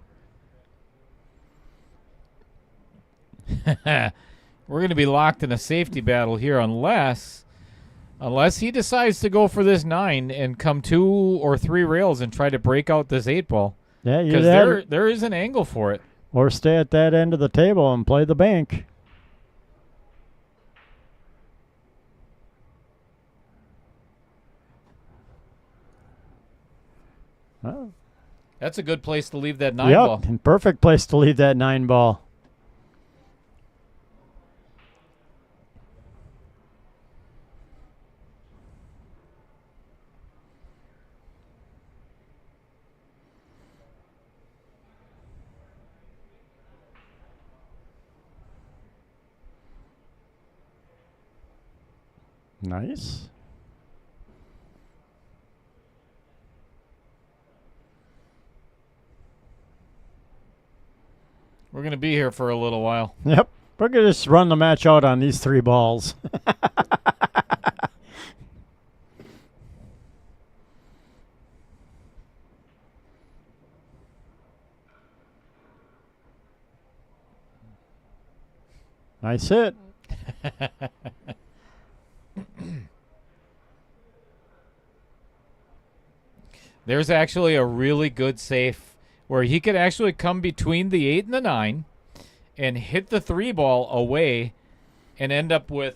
We're going to be locked in a safety battle here unless he decides to go for this 9 and come 2 or 3 rails and try to break out this 8-ball. Yeah, because there is an angle for it. Or stay at that end of the table and play the bank. Oh. That's a good place to leave that 9 ball. Yep, perfect place to leave that 9 ball. Nice. We're going to be here for a little while. Yep. We're going to just run the match out on these 3 balls. Nice hit. There's actually a really good safe where he could actually come between the 8 and the 9 and hit the 3 ball away and end up with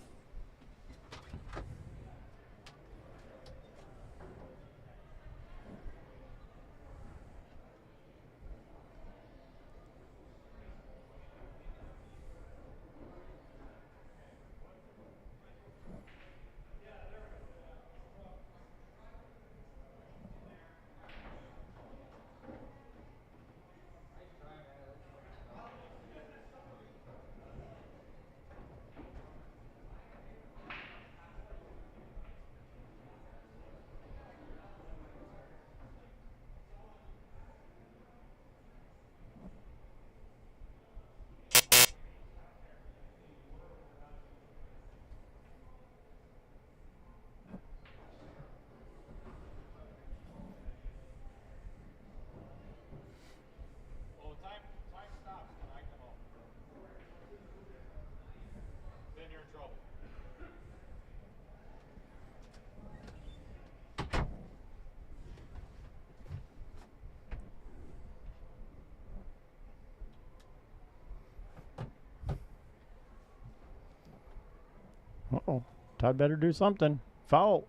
Uh-oh. Todd better do something. Foul.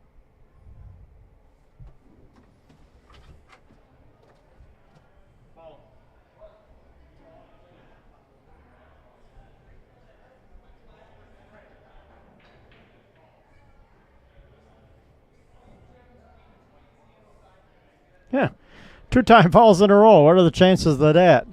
Yeah. 2-time fouls in a row. What are the chances of that?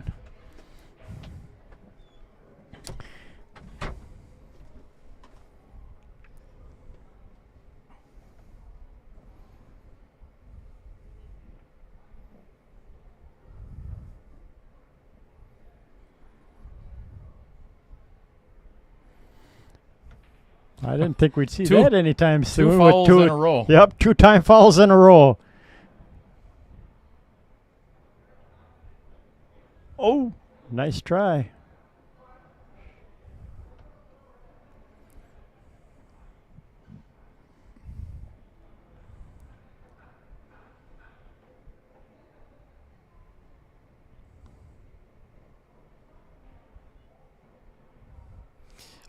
I didn't think we'd see that anytime soon. 2 fouls in a row. Yep, 2-time fouls in a row. Oh, nice try.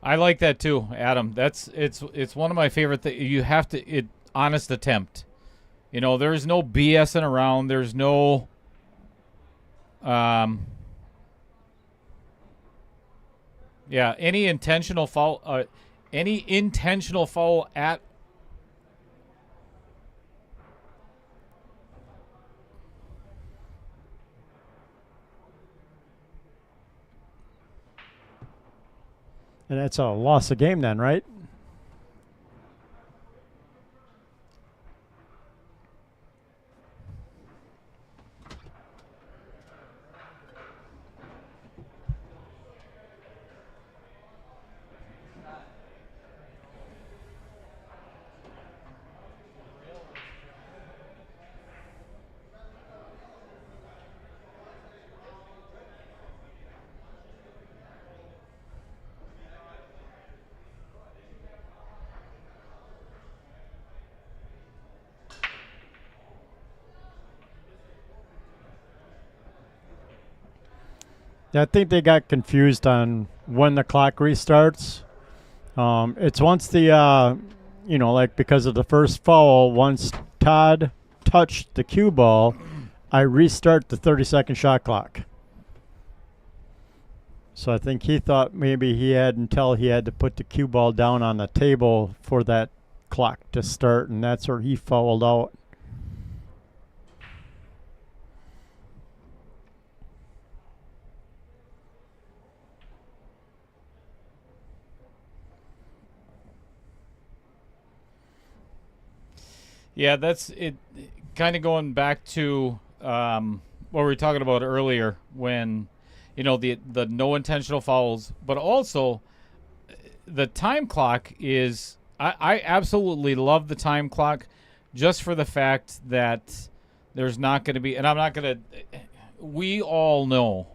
I like that too, Adam. It's one of my favorite things. You have to honest attempt. You know, there's no BSing around. There's no any intentional foul at And that's a loss of game then, right? I think they got confused on when the clock restarts. It's once the, like because of the first foul, once Todd touched the cue ball, I restart the 30-second shot clock. So I think he thought maybe he had to put the cue ball down on the table for that clock to start, and that's where he fouled out. Yeah, that's it. Kind of going back to what we were talking about earlier, when the no intentional fouls, but also the time clock is. I absolutely love the time clock, just for the fact that there's not going to be, and I'm not going to. We all know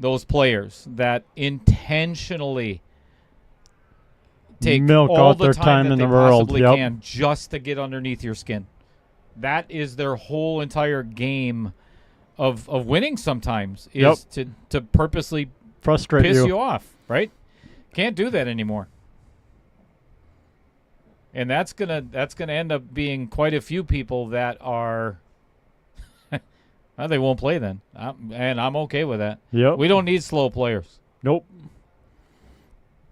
those players that intentionally take milk all out the their time time in that the they world. possibly Yep. can just to get underneath your skin. That is their whole entire game of winning sometimes, is to purposely Frustrate piss you. you off, right? Can't do that anymore. And that's gonna end up being quite a few people that are well, they won't play then. And I'm okay with that. Yep. We don't need slow players. Nope.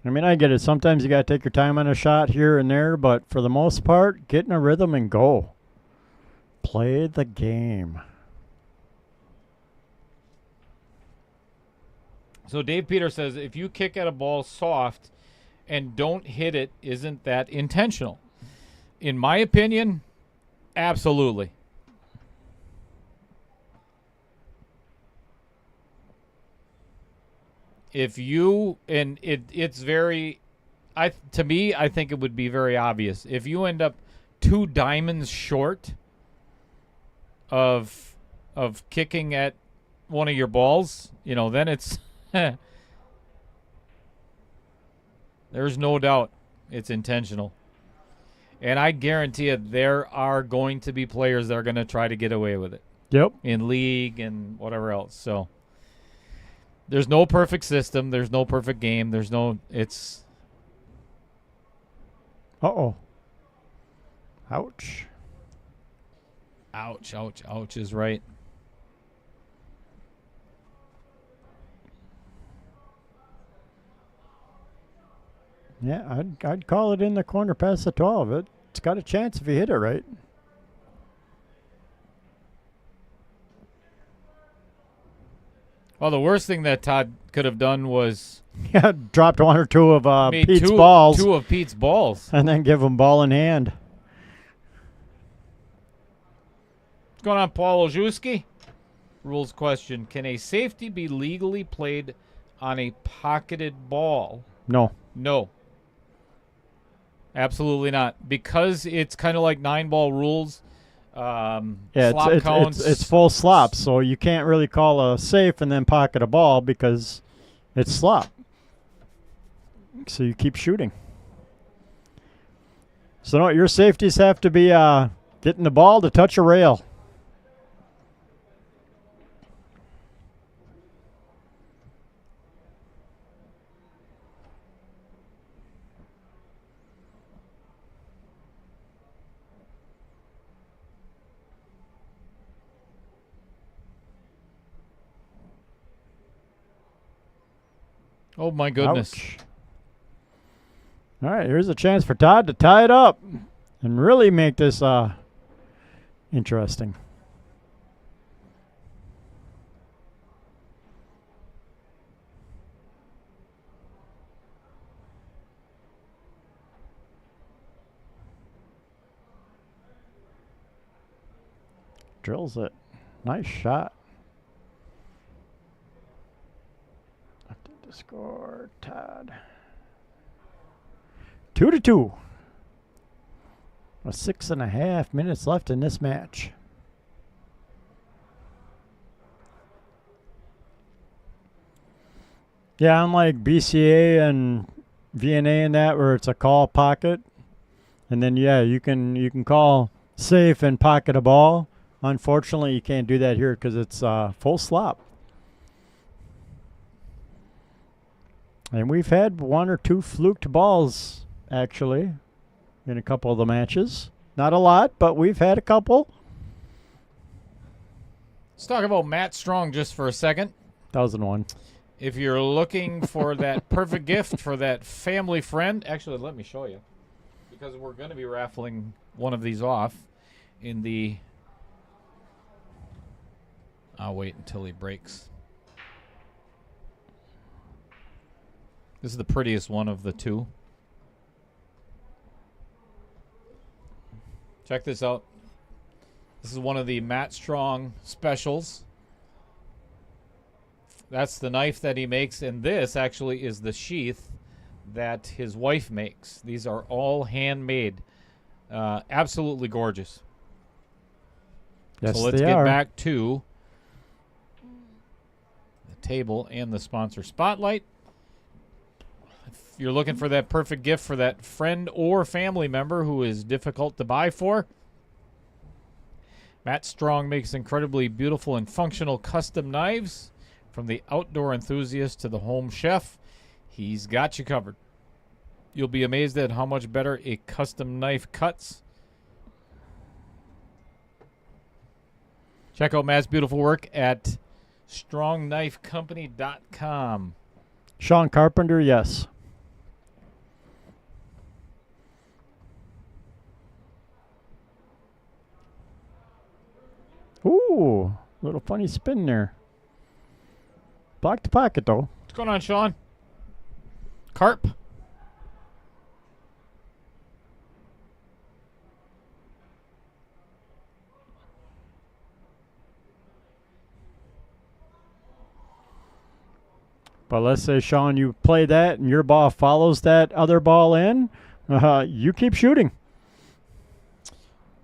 I mean, I get it. Sometimes you got to take your time on a shot here and there, but for the most part, get in a rhythm and go. Play the game. So Dave Peter says, if you kick at a ball soft and don't hit it, isn't that intentional? In my opinion, absolutely. If you, and it's very, to me, I think it would be very obvious. If you end up 2 diamonds short of kicking at one of your balls, then it's there's no doubt it's intentional. And I guarantee you there are going to be players that are going to try to get away with it. Yep. In league and whatever else. So there's no perfect system. There's no perfect game. It's. Uh-oh. Ouch. Ouch, ouch, ouch is right. Yeah, I'd call it in the corner past the 12. It's got a chance if you hit it right. Well, the worst thing that Todd could have done was Yeah, dropped 1 or 2 of made Pete's two balls of Pete's balls. and then give him ball in hand. What's going on, Paul Ojewski? Rules question. Can a safety be legally played on a pocketed ball? No. No. Absolutely not. Because it's kind of like 9-ball rules. Yeah, Slop counts. it's full slop, so you can't really call a safe and then pocket a ball because it's slop. So you keep shooting. So no, your safeties have to be getting the ball to touch a rail. Oh, my goodness. Ouch. All right, here's a chance for Todd to tie it up and really make this interesting. Drills it. Nice shot. Update the score, Todd. 2-2. With 6.5 minutes left in this match. Yeah, unlike BCA and VNA and that, where it's a call pocket, and then yeah, you can call safe and pocket a ball. Unfortunately, you can't do that here because it's full slop. And we've had one or two fluked balls, actually, in a couple of the matches. Not a lot, but we've had a couple. Let's talk about Matt Strong just for a second. 1001. If you're looking for that perfect gift for that family friend, actually, let me show you. Because we're going to be raffling one of these off in the... I'll wait until he breaks. This is the prettiest one of the two. Check this out. This is one of the Matt Strong specials. That's the knife that he makes, and this actually is the sheath that his wife makes. These are all handmade. Absolutely gorgeous. Yes, so let's they get are. back to the table and the sponsor spotlight. If you're looking for that perfect gift for that friend or family member who is difficult to buy for, Matt Strong makes incredibly beautiful and functional custom knives. From the outdoor enthusiast to the home chef, he's got you covered. You'll be amazed at how much better a custom knife cuts. Check out Matt's beautiful work at strongnifecompany.com. Sean Carpenter, yes. Ooh, little funny spin there. Block the pocket, though. What's going on, Sean? Carp? But let's say, Sean, you play that and your ball follows that other ball in, you keep shooting.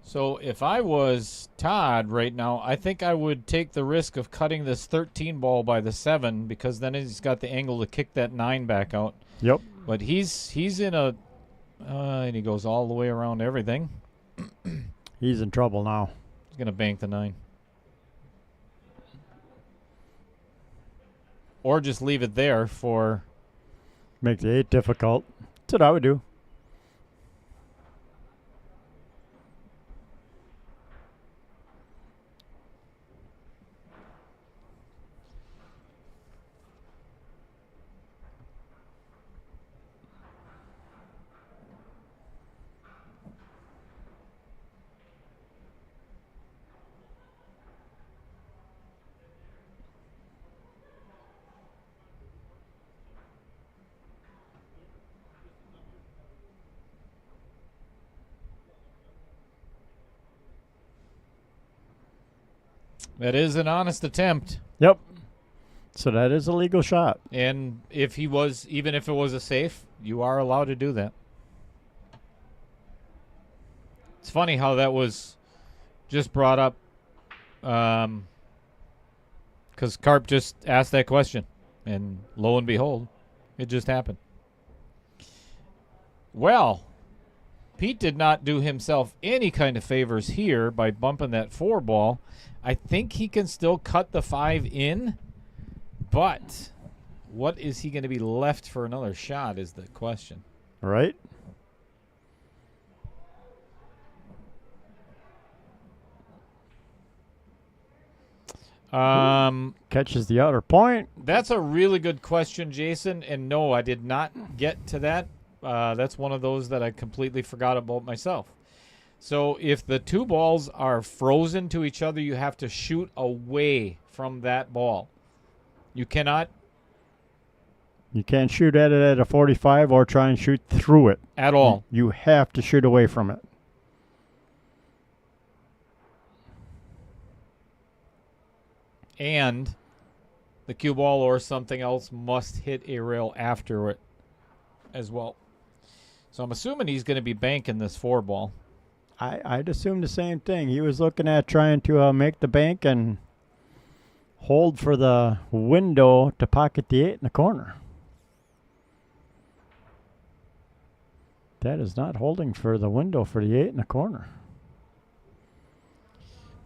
So if I was Todd right now, I think I would take the risk of cutting this 13 ball by the 7 because then he's got the angle to kick that 9 back out. Yep. But he's in a and he goes all the way around everything. He's in trouble now. He's going to bank the 9. Or just leave it there for... Make the 8 difficult. That's what I would do. That is an honest attempt. Yep. So that is a legal shot. And if he was, even if it was a safe, you are allowed to do that. It's funny how that was just brought up because Carp just asked that question, and lo and behold, it just happened. Well, Pete did not do himself any kind of favors here by bumping that 4 ball. I think he can still cut the 5 in, but what is he going to be left for another shot is the question. Right? Catches the outer point. That's a really good question, Jason. And no, I did not get to that. That's one of those that I completely forgot about myself. So if the 2 balls are frozen to each other, you have to shoot away from that ball. You cannot. You can't shoot at it at a 45 or try and shoot through it. At all. You have to shoot away from it. And the cue ball or something else must hit a rail after it as well. So I'm assuming he's going to be banking this 4 ball. I'd assume the same thing. He was looking at trying to make the bank and hold for the window to pocket the 8 in the corner. That is not holding for the window for the 8 in the corner.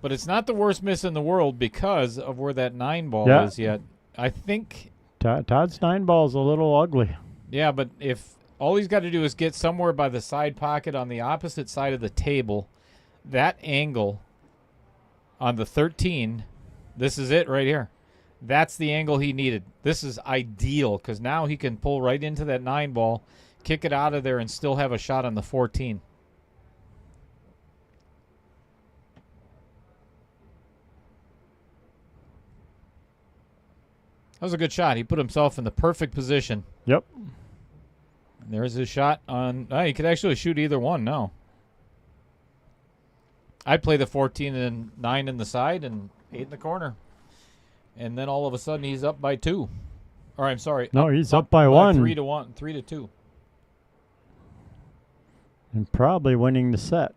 But it's not the worst miss in the world because of where that 9 ball Yeah. is yet. I think Todd's 9-ball's a little ugly. Yeah, but if all he's got to do is get somewhere by the side pocket on the opposite side of the table, that angle on the 13, this is it right here. That's the angle he needed. This is ideal because now he can pull right into that 9-ball, kick it out of there, and still have a shot on the 14. That was a good shot. He put himself in the perfect position. Yep. There's his shot on. He could actually shoot either one now. I'd play the 14 and 9 in the side and 8 in the corner. And then all of a sudden he's up by 2. Or I'm sorry. No, he's up by 1. 3 to 1. 3 to 2. And probably winning the set.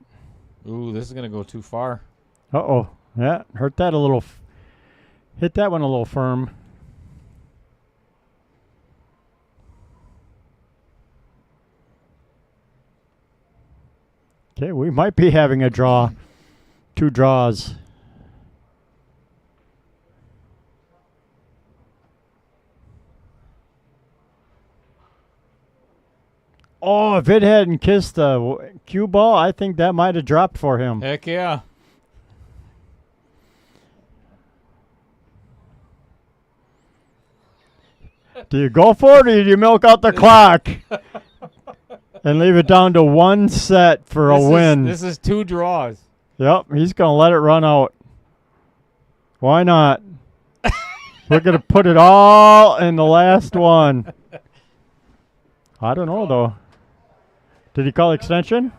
Ooh, this is going to go too far. Uh-oh. Yeah, hurt that a little. Hit that one a little firm. Okay, we might be having a draw. 2 draws. Oh, if it hadn't kissed the cue ball, I think that might have dropped for him. Heck yeah. Do you go for it or do you milk out the clock? And leave it down to 1 set for a win. This is 2 draws. Yep, he's going to let it run out. Why not? We're going to put it all in the last one. I don't know, though. Did he call extension?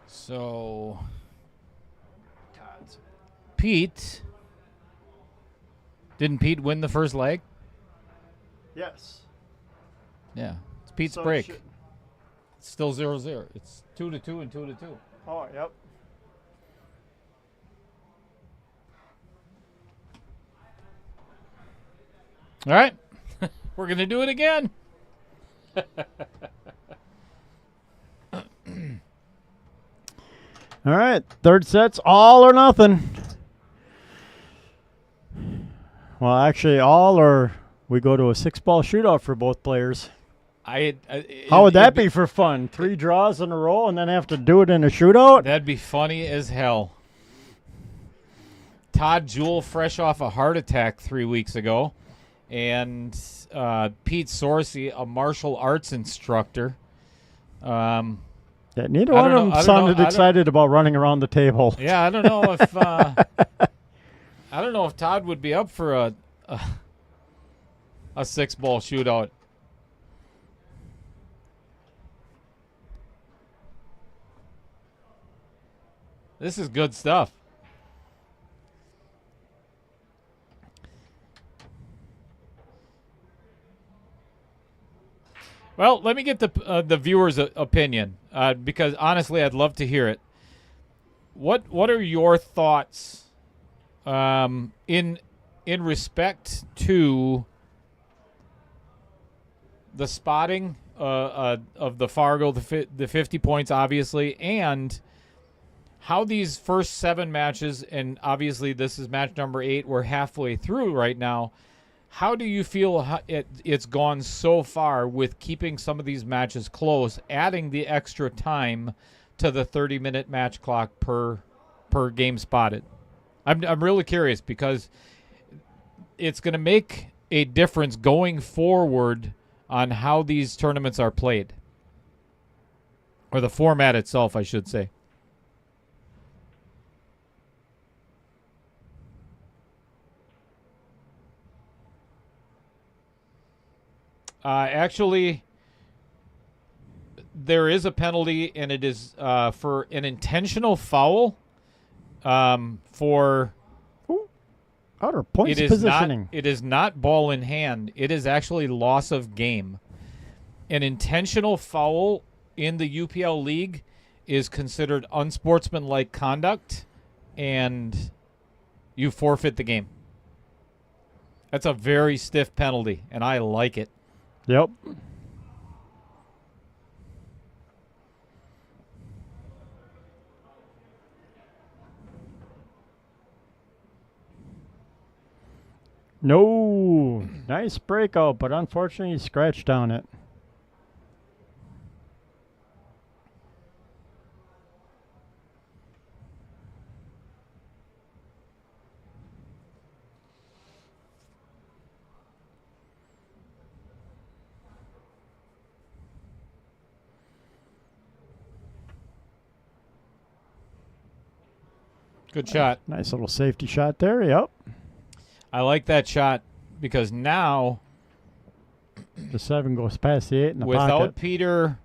So, Pete, didn't Pete win the first leg? Yes. Yeah, it's Pete's So break. should- It's still 0-0. It's 2 to 2 and 2 to 2. Oh, yep. All right. We're going to do it again. All right, third set's all or nothing. Well, actually, all or we go to a 6-ball shootout for both players. How would that be for fun? 3 draws in a row and then have to do it in a shootout? That'd be funny as hell. Todd Juhl, fresh off a heart attack 3 weeks ago, and Pete Sorce, a martial arts instructor. Yeah, neither one of them sounded excited about running around the table. Yeah, I don't know if I don't know if Todd would be up for a 6-ball shootout. This is good stuff. Well, let me get the viewer's opinion because honestly, I'd love to hear it. What are your thoughts in respect to the spotting of the Fargo, the 50 points, obviously, and how these first 7 matches, and obviously this is match number 8, we're halfway through right now. How do you feel it's gone so far with keeping some of these matches close, adding the extra time to the 30-minute match clock per game spotted? I'm really curious because it's going to make a difference going forward on how these tournaments are played, or the format itself, I should say. Actually, there is a penalty, and it is for an intentional foul. For outer points positioning. It is not ball in hand. It is actually loss of game. An intentional foul in the UPL league is considered unsportsmanlike conduct, and you forfeit the game. That's a very stiff penalty, and I like it. Yep. No. Nice breakout, but unfortunately he scratched on it. Good shot. Nice little safety shot there. Yep. I like that shot because now the 7 goes past the 8 in the without pocket. Peter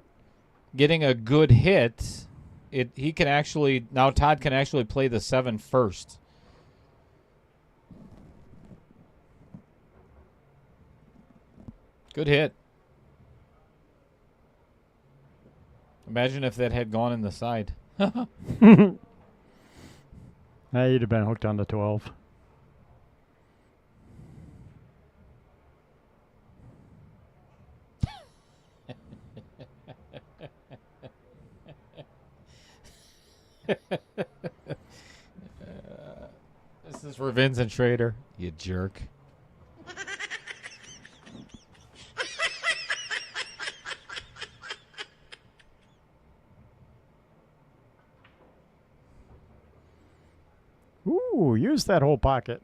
getting a good hit, he can actually now Todd can actually play the 7 first. Good hit. Imagine if that had gone in the side. Nah, you'd have been hooked on the 12. This is for Vincent Schrader, you jerk. Ooh, use that whole pocket.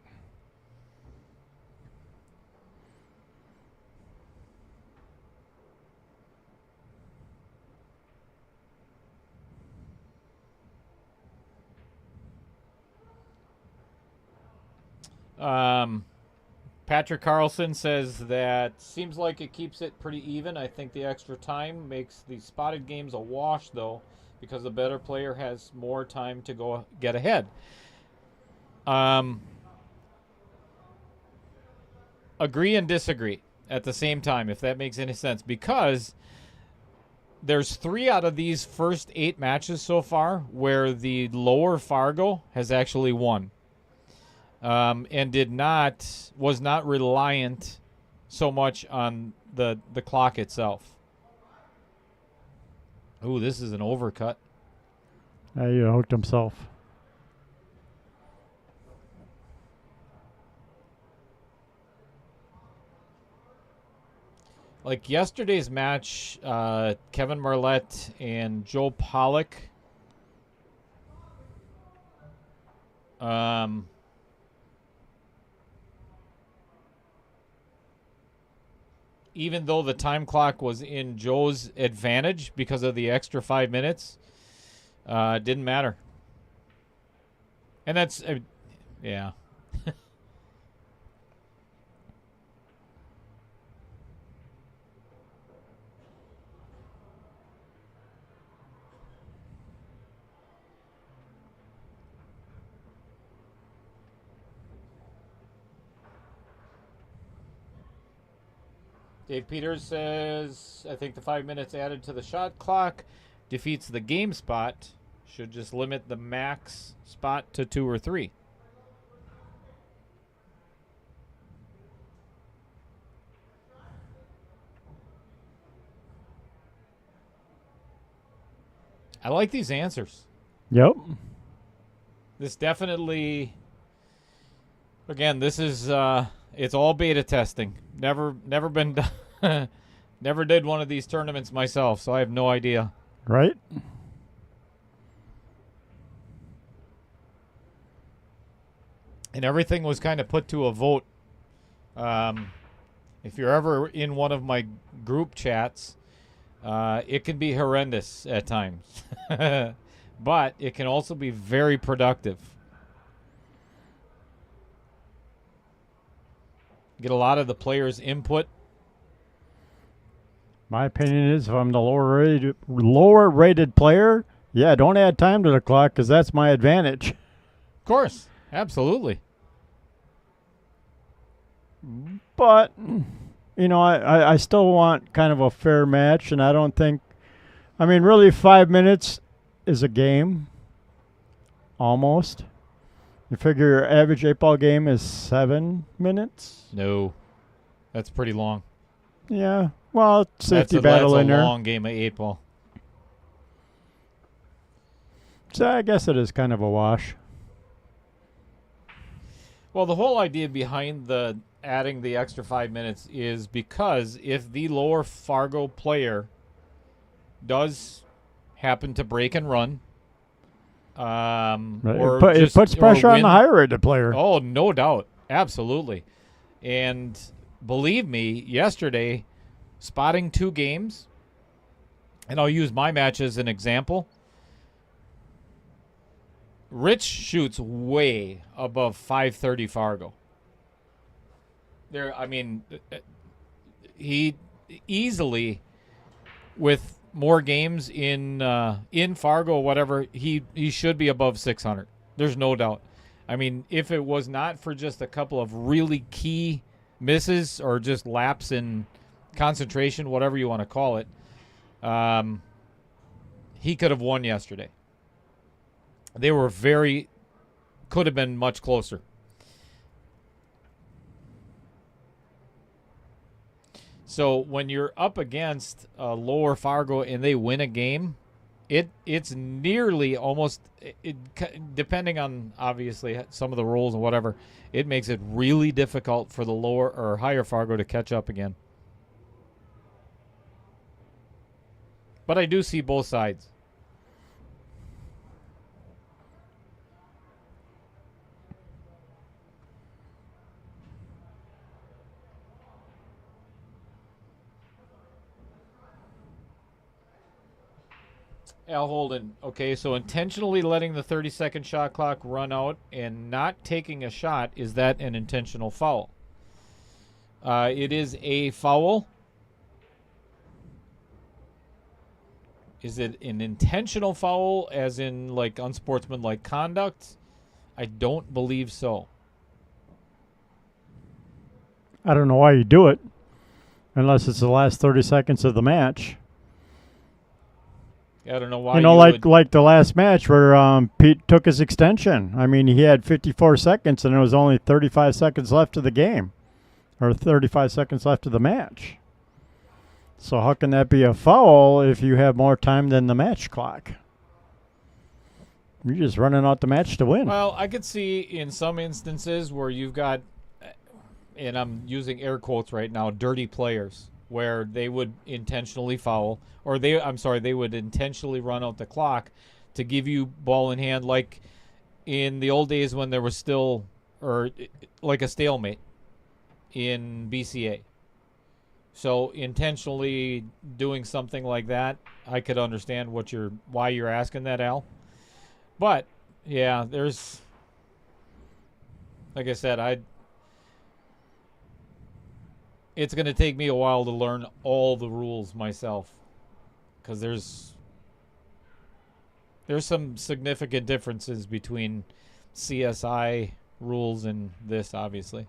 Patrick Carlson says that seems like it keeps it pretty even. I think the extra time makes the spotted games a wash, though, because the better player has more time to go get ahead. Agree and disagree at the same time, if that makes any sense, because there's 3 out of these first 8 matches so far where the lower Fargo has actually won. And was not reliant so much on the clock itself. Ooh, this is an overcut. He hooked himself. Like yesterday's match, Kevin Marlette and Joe Pollock. Even though the time clock was in Joe's advantage because of the extra 5 minutes, didn't matter. And that's, yeah. Dave Peters says, I think the 5 minutes added to the shot clock defeats the game spot. Should just limit the max spot to 2 or 3. I like these answers. Yep. This definitely, again, this is, it's all beta testing. Never been done. Never did one of these tournaments myself, so I have no idea. Right? And everything was kind of put to a vote. If you're ever in one of my group chats, it can be horrendous at times. But it can also be very productive. Get a lot of the players' input. My opinion is if I'm the lower rated player, yeah, don't add time to the clock because that's my advantage. Of course. Absolutely. But, you know, I still want kind of a fair match, and I don't think, I mean, really 5 minutes is a game, almost. You figure your average 8-ball game is 7 minutes? No. That's pretty long. Yeah. Well, safety battle in there. That's a long game of 8-ball. So I guess it is kind of a wash. Well, the whole idea behind the adding the extra 5 minutes is because if the lower Fargo player does happen to break and run, or it puts pressure on the higher rated player. Oh, no doubt. Absolutely. And believe me, yesterday, spotting 2 games, and I'll use my match as an example. Rich shoots way above 530 Fargo. I mean, he easily, with more games in Fargo or whatever, he should be above 600. There's no doubt. I mean, if it was not for just a couple of really key misses or just lapse in concentration, whatever you want to call it, he could have won yesterday. They were could have been much closer. So when you're up against lower Fargo and they win a game, it's nearly almost, depending on obviously some of the rules and whatever, it makes it really difficult for the lower or higher Fargo to catch up again. But I do see both sides. Al Holden, okay, so intentionally letting the 30-second shot clock run out and not taking a shot, is that an intentional foul? It is a foul. Is it an intentional foul, as in like unsportsmanlike conduct? I don't believe so. I don't know why you do it, unless it's the last 30 seconds of the match. I don't know why. You know, like the last match where Pete took his extension. I mean, he had 54 seconds, and there was only 35 seconds left of the game. or 35 seconds left of the match. So how can that be a foul if you have more time than the match clock? You're just running out the match to win. Well, I could see in some instances where you've got, and I'm using air quotes right now, dirty players, where they would intentionally foul, or they would intentionally run out the clock to give you ball in hand, like in the old days when there was still, or like a stalemate in BCA. So intentionally doing something like that, I could understand why you're asking that, Al. But yeah, there's, like I said, it's going to take me a while to learn all the rules myself, because there's some significant differences between CSI rules and this, obviously.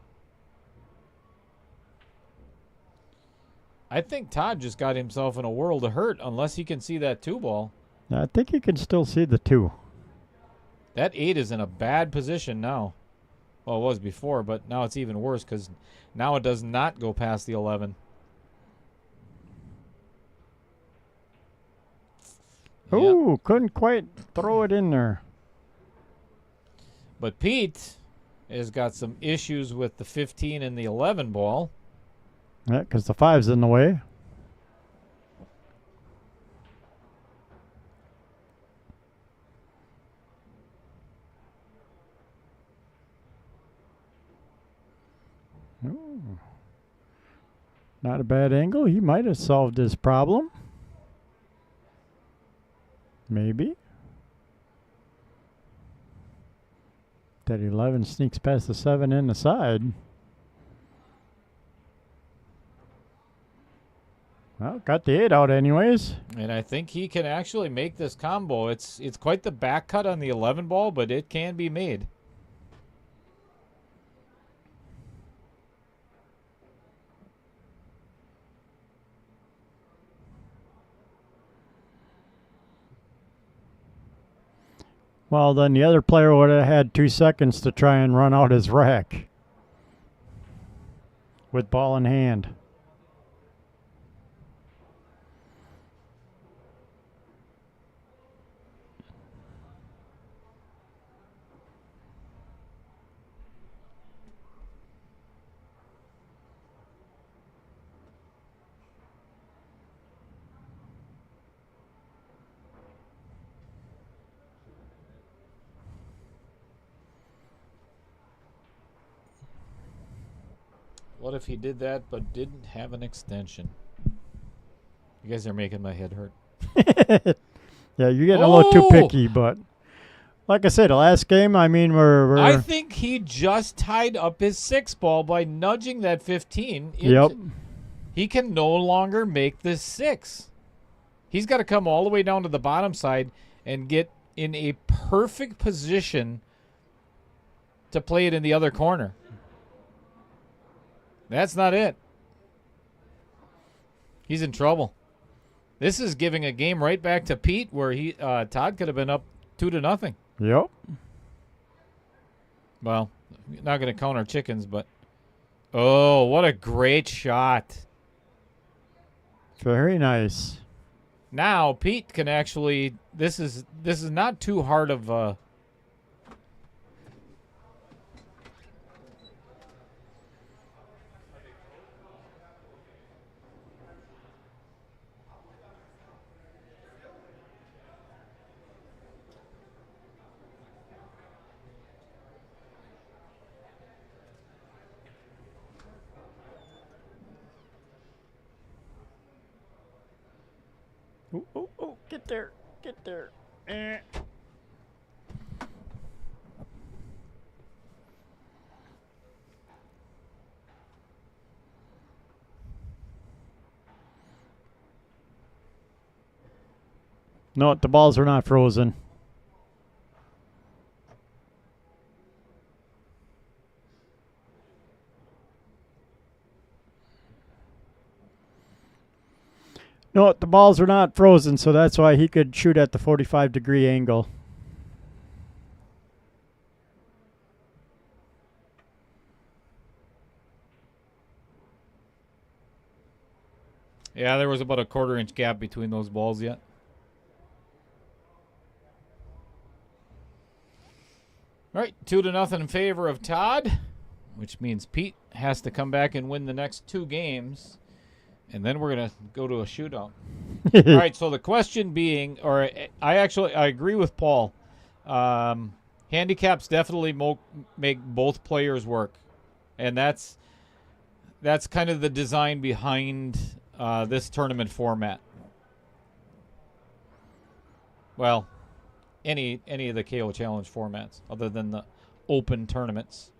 I think Todd just got himself in a world of hurt unless he can see that 2 ball. I think you can still see the 2. That 8 is in a bad position now. Well, it was before, but now it's even worse because now it does not go past the 11. Ooh, couldn't quite throw it in there. But Pete has got some issues with the 15 and the 11 ball. Yeah, because the 5's in the way. Ooh. Not a bad angle. He might have solved his problem. Maybe. That 11 sneaks past the 7 in the side. Well, got the 8 out anyways. And I think he can actually make this combo. It's quite the back cut on the 11 ball, but it can be made. Well, then the other player would have had 2 seconds to try and run out his rack with ball in hand. What if he did that but didn't have an extension? You guys are making my head hurt. Yeah, you're getting a little too picky, but like I said, the last game, I mean, I think he just tied up his 6 ball by nudging that 15. Yep. He can no longer make this 6. He's got to come all the way down to the bottom side and get in a perfect position to play it in the other corner. That's not it. He's in trouble. This is giving a game right back to Pete where Todd could have been up 2-0. Yep. Well, not going to count our chickens, but oh, what a great shot. Very nice. Now Pete can actually, this is not too hard of a Oh, get there. No, the balls are not frozen. No, the balls are not frozen, so that's why he could shoot at the 45-degree angle. Yeah, there was about a quarter-inch gap between those balls yet. All right, 2-0 in favor of Todd, which means Pete has to come back and win the next 2 games, and then we're going to go to a shootout. All right, so the question being, or I agree with Paul. Handicaps definitely make both players work, and that's kind of the design behind this tournament format. Well, any of the KO Challenge formats other than the open tournaments.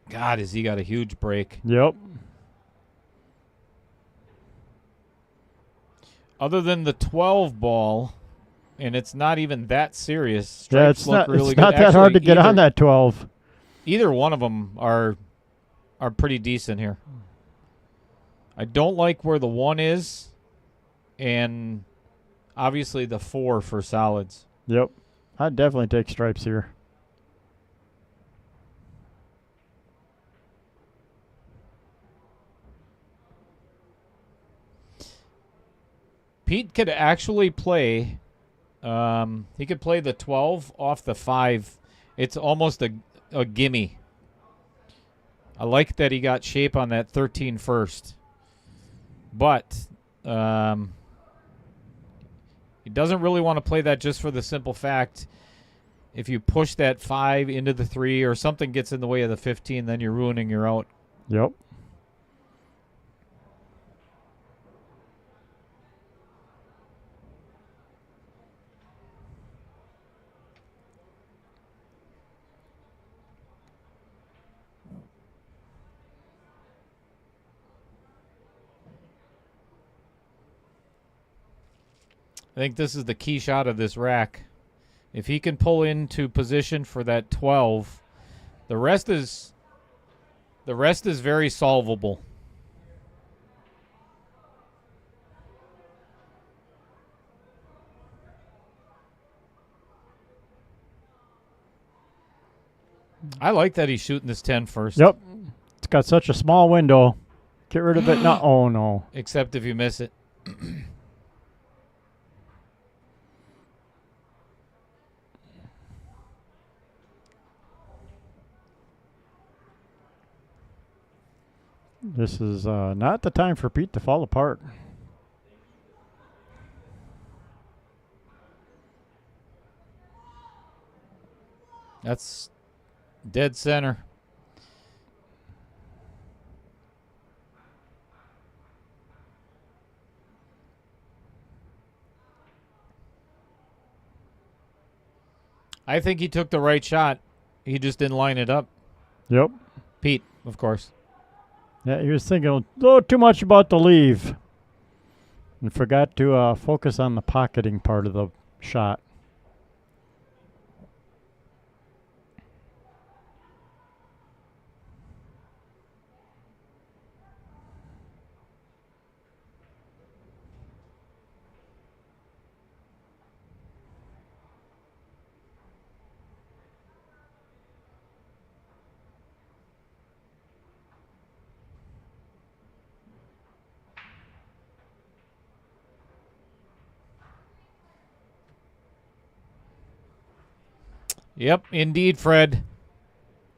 God, has he got a huge break. Yep. Other than the 12 ball, and it's not even that serious. Stripes it's not really good. Not that hard to get on that 12. Either one of them are pretty decent here. I don't like where the 1 is, and obviously the 4 for solids. Yep. I'd definitely take stripes here. Pete could actually play. He could play the 12 off the 5. It's almost a gimme. I like that he got shape on that 13 first. But he doesn't really want to play that just for the simple fact if you push that 5 into the 3 or something gets in the way of the 15, then you're ruining your out. Yep. I think this is the key shot of this rack. If he can pull into position for that 12, the rest is very solvable. I like that he's shooting this 10 first. Yep. It's got such a small window. Get rid of it. No. Oh, no. Except if you miss it. This is not the time for Pete to fall apart. That's dead center. I think he took the right shot. He just didn't line it up. Yep. Pete, of course. Yeah, he was thinking a little too much about the leave and forgot to focus on the pocketing part of the shot. Yep, indeed, Fred.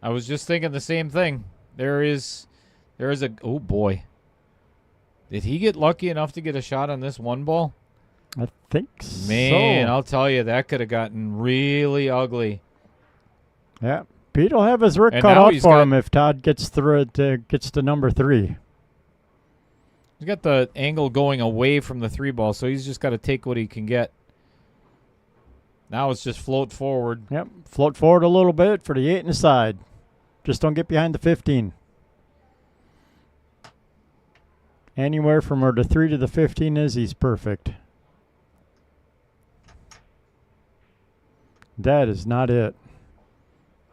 I was just thinking the same thing. There is a oh boy. Did he get lucky enough to get a shot on this 1 ball? I think so. Man, I'll tell you, that could have gotten really ugly. Yeah, Pete will have his work And cut now out he's for got- him if Todd gets through it, gets to number 3. He's got the angle going away from the 3 ball, so he's just got to take what he can get. Now it's just float forward. Yep, float forward a little bit for the 8 and the side. Just don't get behind the 15. Anywhere from where the 3 to the 15 is, he's perfect. That is not it.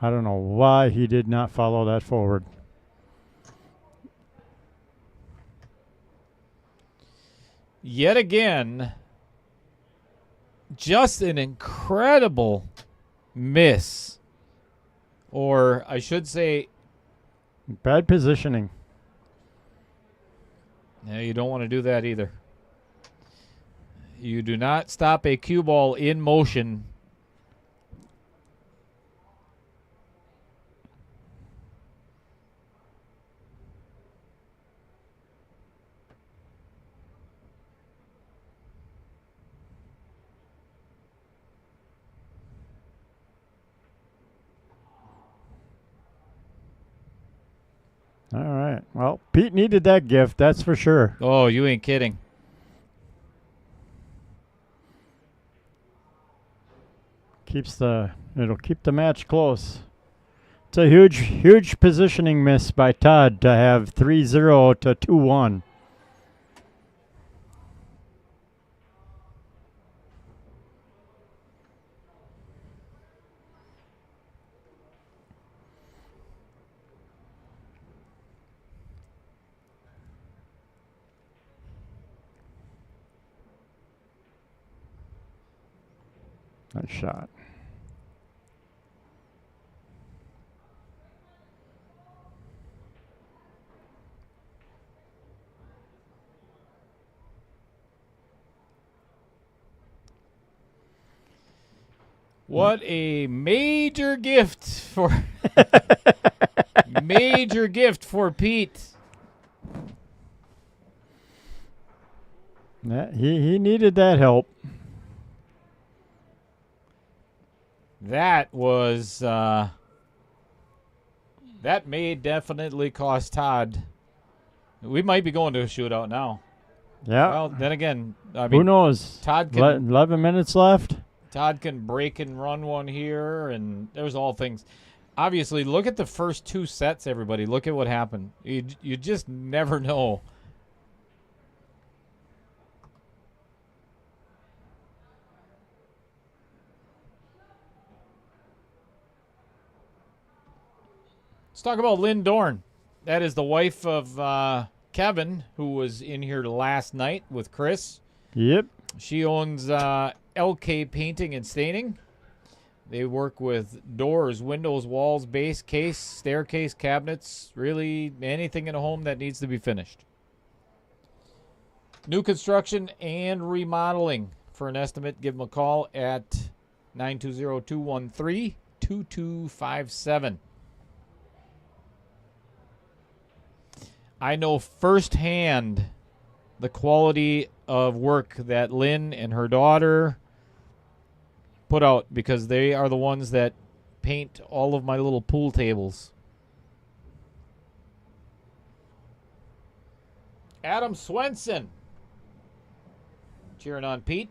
I don't know why he did not follow that forward. Yet again, just an incredible miss. Or I should say, Bad positioning. no, you don't want to do that either. You do not stop a cue ball in motion. All right. Well, Pete needed that gift, that's for sure. Oh, you ain't kidding. It'll keep the match close. It's a huge positioning miss by Todd to have 3-0 to 2-1. Nice shot. What a major gift for major gift for Pete. He needed that help. That was that may definitely cost Todd. We might be going to a shootout now. Yeah. Well, then again, I mean, who knows? Todd can 11 minutes left. Todd can break and run one here, and there's all things. Obviously, look at the first 2 sets, everybody. Look at what happened. You just never know. Let's talk about Lynn Dorn. That is the wife of Kevin, who was in here last night with Chris. Yep. She owns LK Painting and Staining. They work with doors, windows, walls, base, case, staircase, cabinets, really anything in a home that needs to be finished. New construction and remodeling. For an estimate, give them a call at 920-213-2257. I know firsthand the quality of work that Lynn and her daughter put out, because they are the ones that paint all of my little pool tables. Adam Swenson cheering on Pete.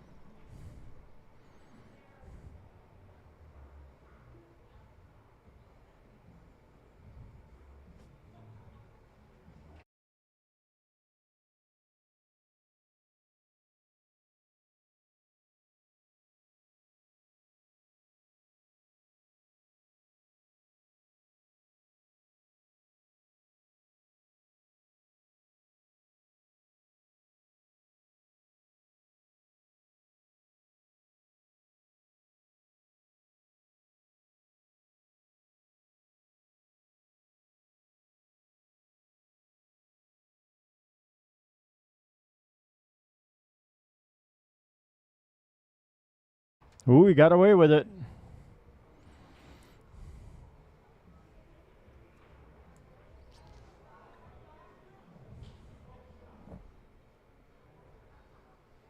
Ooh, he got away with it.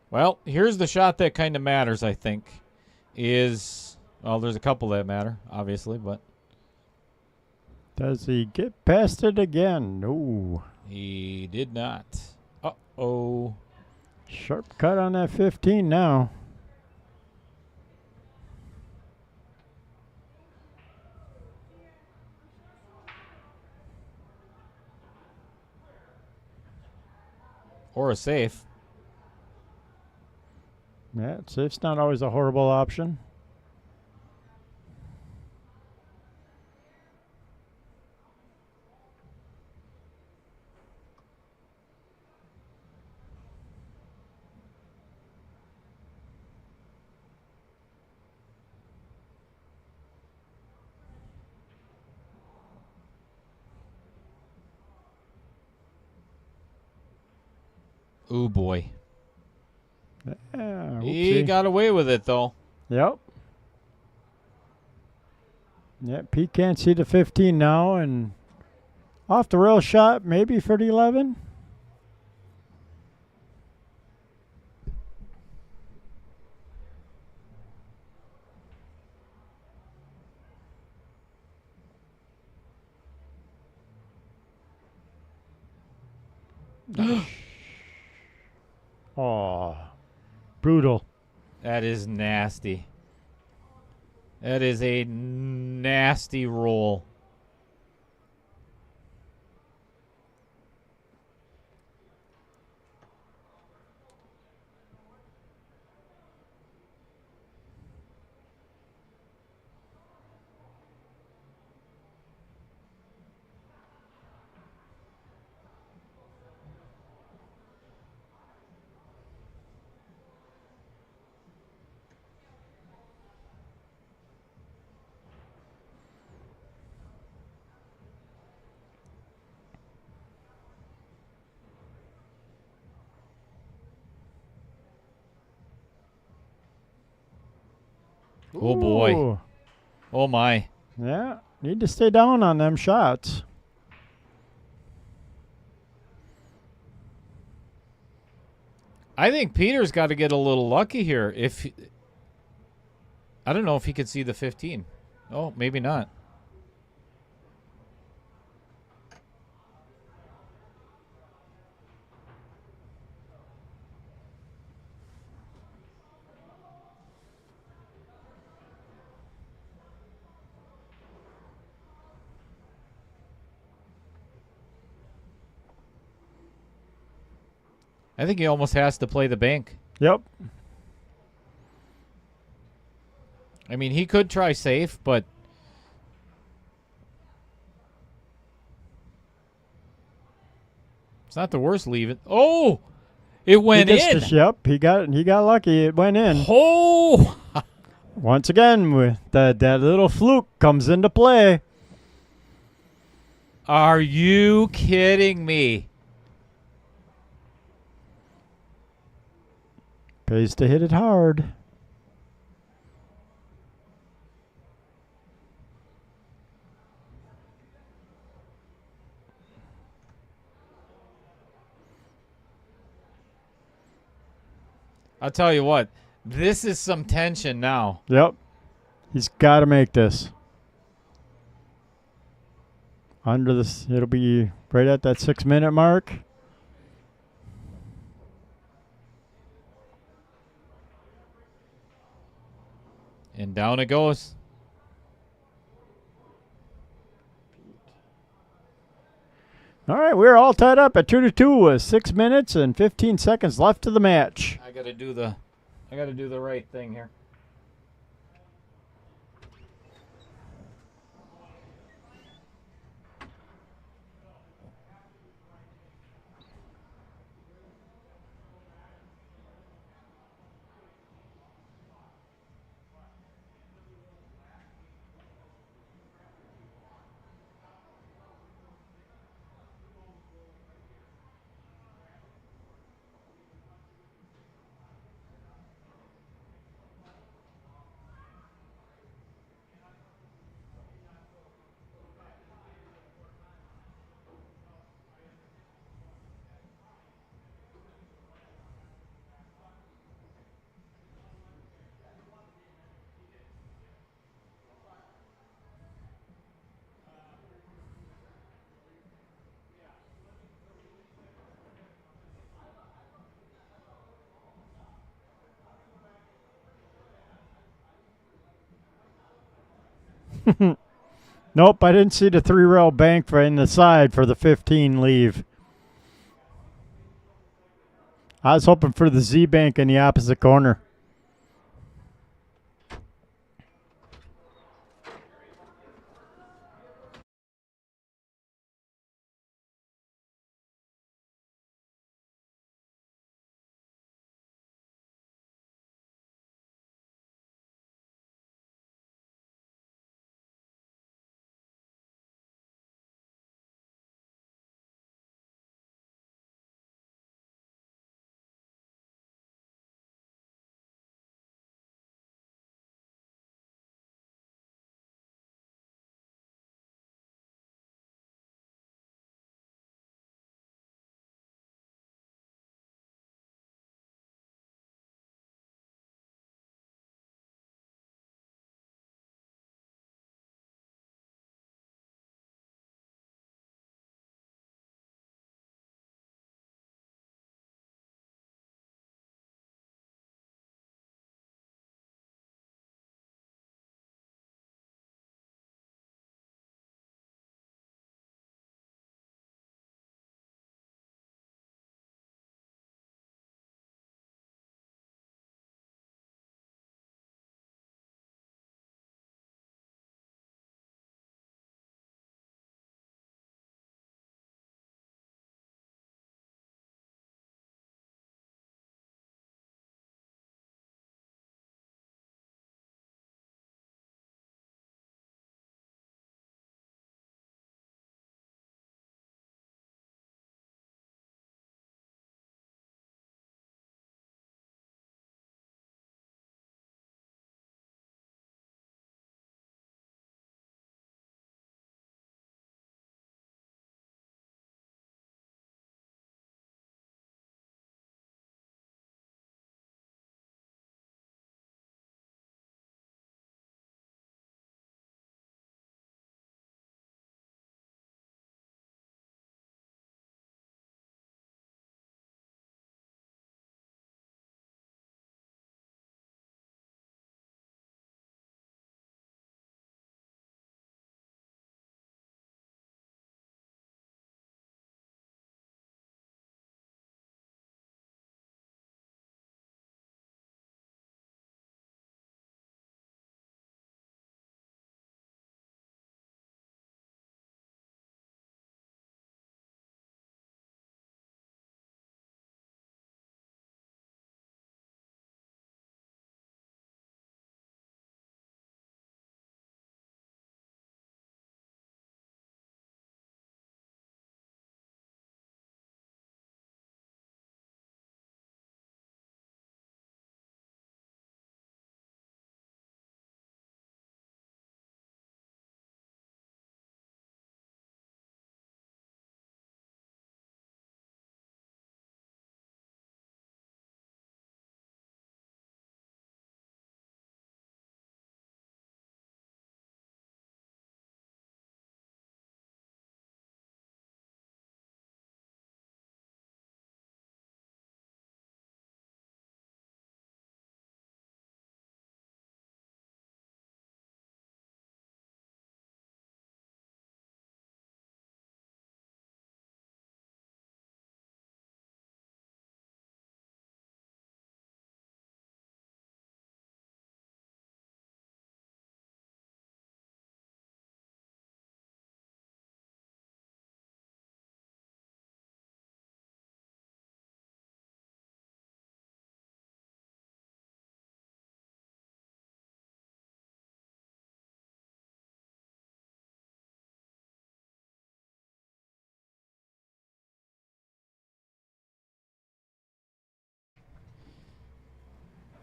Well, here's the shot that kind of matters, I think. Well, there's a couple that matter, obviously, but Does he get past it again? No. he did not. Uh-oh. Sharp cut on that 15 now. Or a safe. Yeah, safe's not always a horrible option. Ooh, boy. Yeah, He oopsie. got away with it, though. Yep. Yeah, Pete can't see the 15 now, and off the rail shot, maybe for the 11. Oh, brutal. That is nasty. That is a nasty roll. Oh, boy. Ooh. Oh, my. Yeah, need to stay down on them shots. I think Peter's got to get a little lucky here. I don't know if he could see the 15. Oh, maybe not. I think he almost has to play the bank. Yep. I mean, he could try safe, but it's not the worst leave it. Oh, it went in. Yep, he got lucky. It went in. Oh, Once again, with that little fluke comes into play. are you kidding me? Pays to hit it hard. I'll tell you what, this is some tension now. Yep. He's got to make this. Under this, it'll be right at that 6-minute mark. And down it goes. All right, we're all tied up at 2-2 with 6 minutes and 15 seconds left of the match. I gotta do the right thing here. Nope, I didn't see the 3-rail bank in the side for the 15 leave. I was hoping for the Z bank in the opposite corner.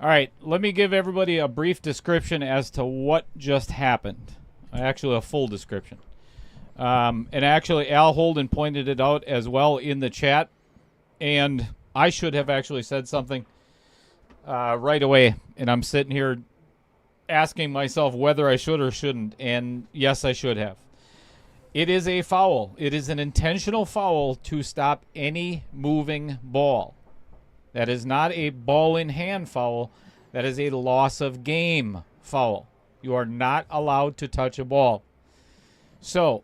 All right, let me give everybody a brief description as to what just happened. Actually, a full description. And actually, Al Holden pointed it out as well in the chat. And I should have actually said something right away. And I'm sitting here asking myself whether I should or shouldn't. And yes, I should have. It is a foul. It is an intentional foul to stop any moving ball. That is not a ball in hand foul. That is a loss of game foul. You are not allowed to touch a ball. So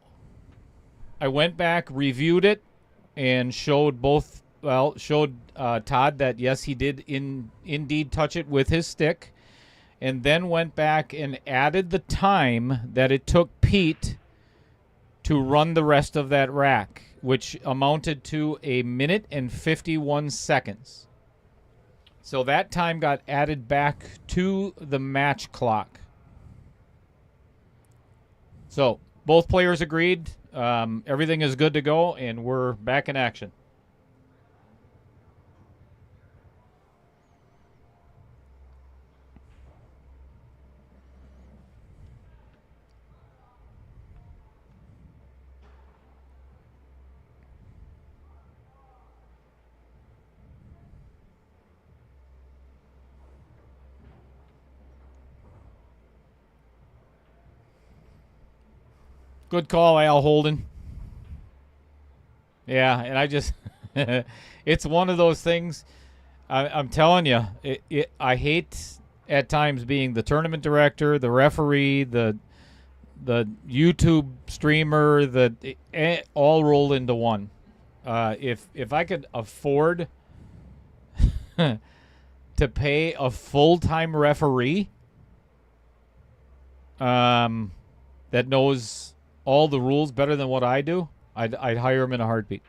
I went back, reviewed it, and showed both showed Todd that, yes, he did indeed touch it with his stick, and then went back and added the time that it took Pete to run the rest of that rack, which amounted to 1 minute and 51 seconds. So that time got added back to the match clock. So both players agreed. Everything is good to go, and we're back in action. Good call, Al Holden. Yeah, and I just, it's one of those things. I'm telling you, I hate at times being the tournament director, the referee, the YouTube streamer, all rolled into one. If I could afford to pay a full-time referee that knows all the rules better than what I do, I'd hire him in a heartbeat.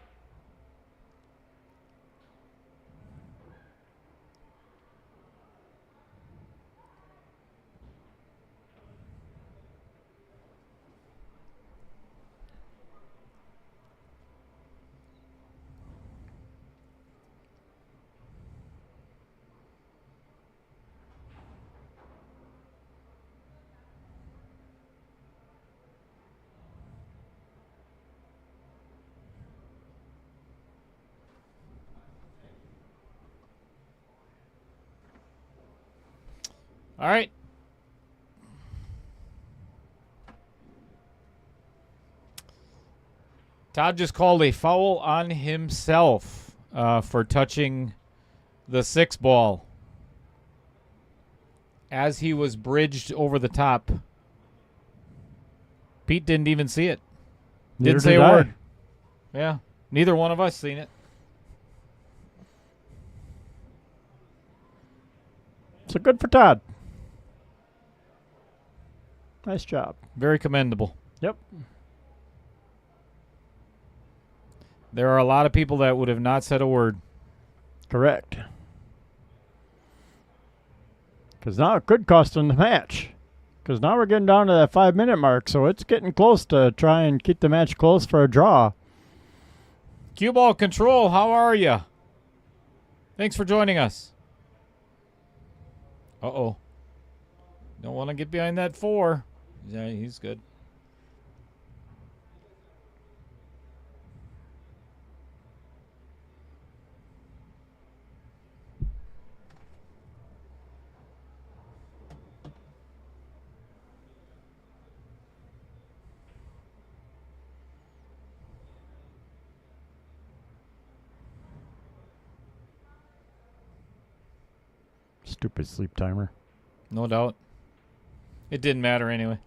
All right. Todd just called a foul on himself for touching the 6 ball as he was bridged over the top. Pete didn't even see it. Didn't say a word. Yeah, neither one of us seen it. So good for Todd. Nice job. Very commendable. Yep. There are a lot of people that would have not said a word. Correct. Because now it could cost him the match. Because now we're getting down to that 5-minute mark, so it's getting close to try and keep the match close for a draw. Cue ball control, how are you? Thanks for joining us. Uh-oh. Don't want to get behind that 4. Yeah, he's good. Stupid sleep timer. No doubt. It didn't matter anyway.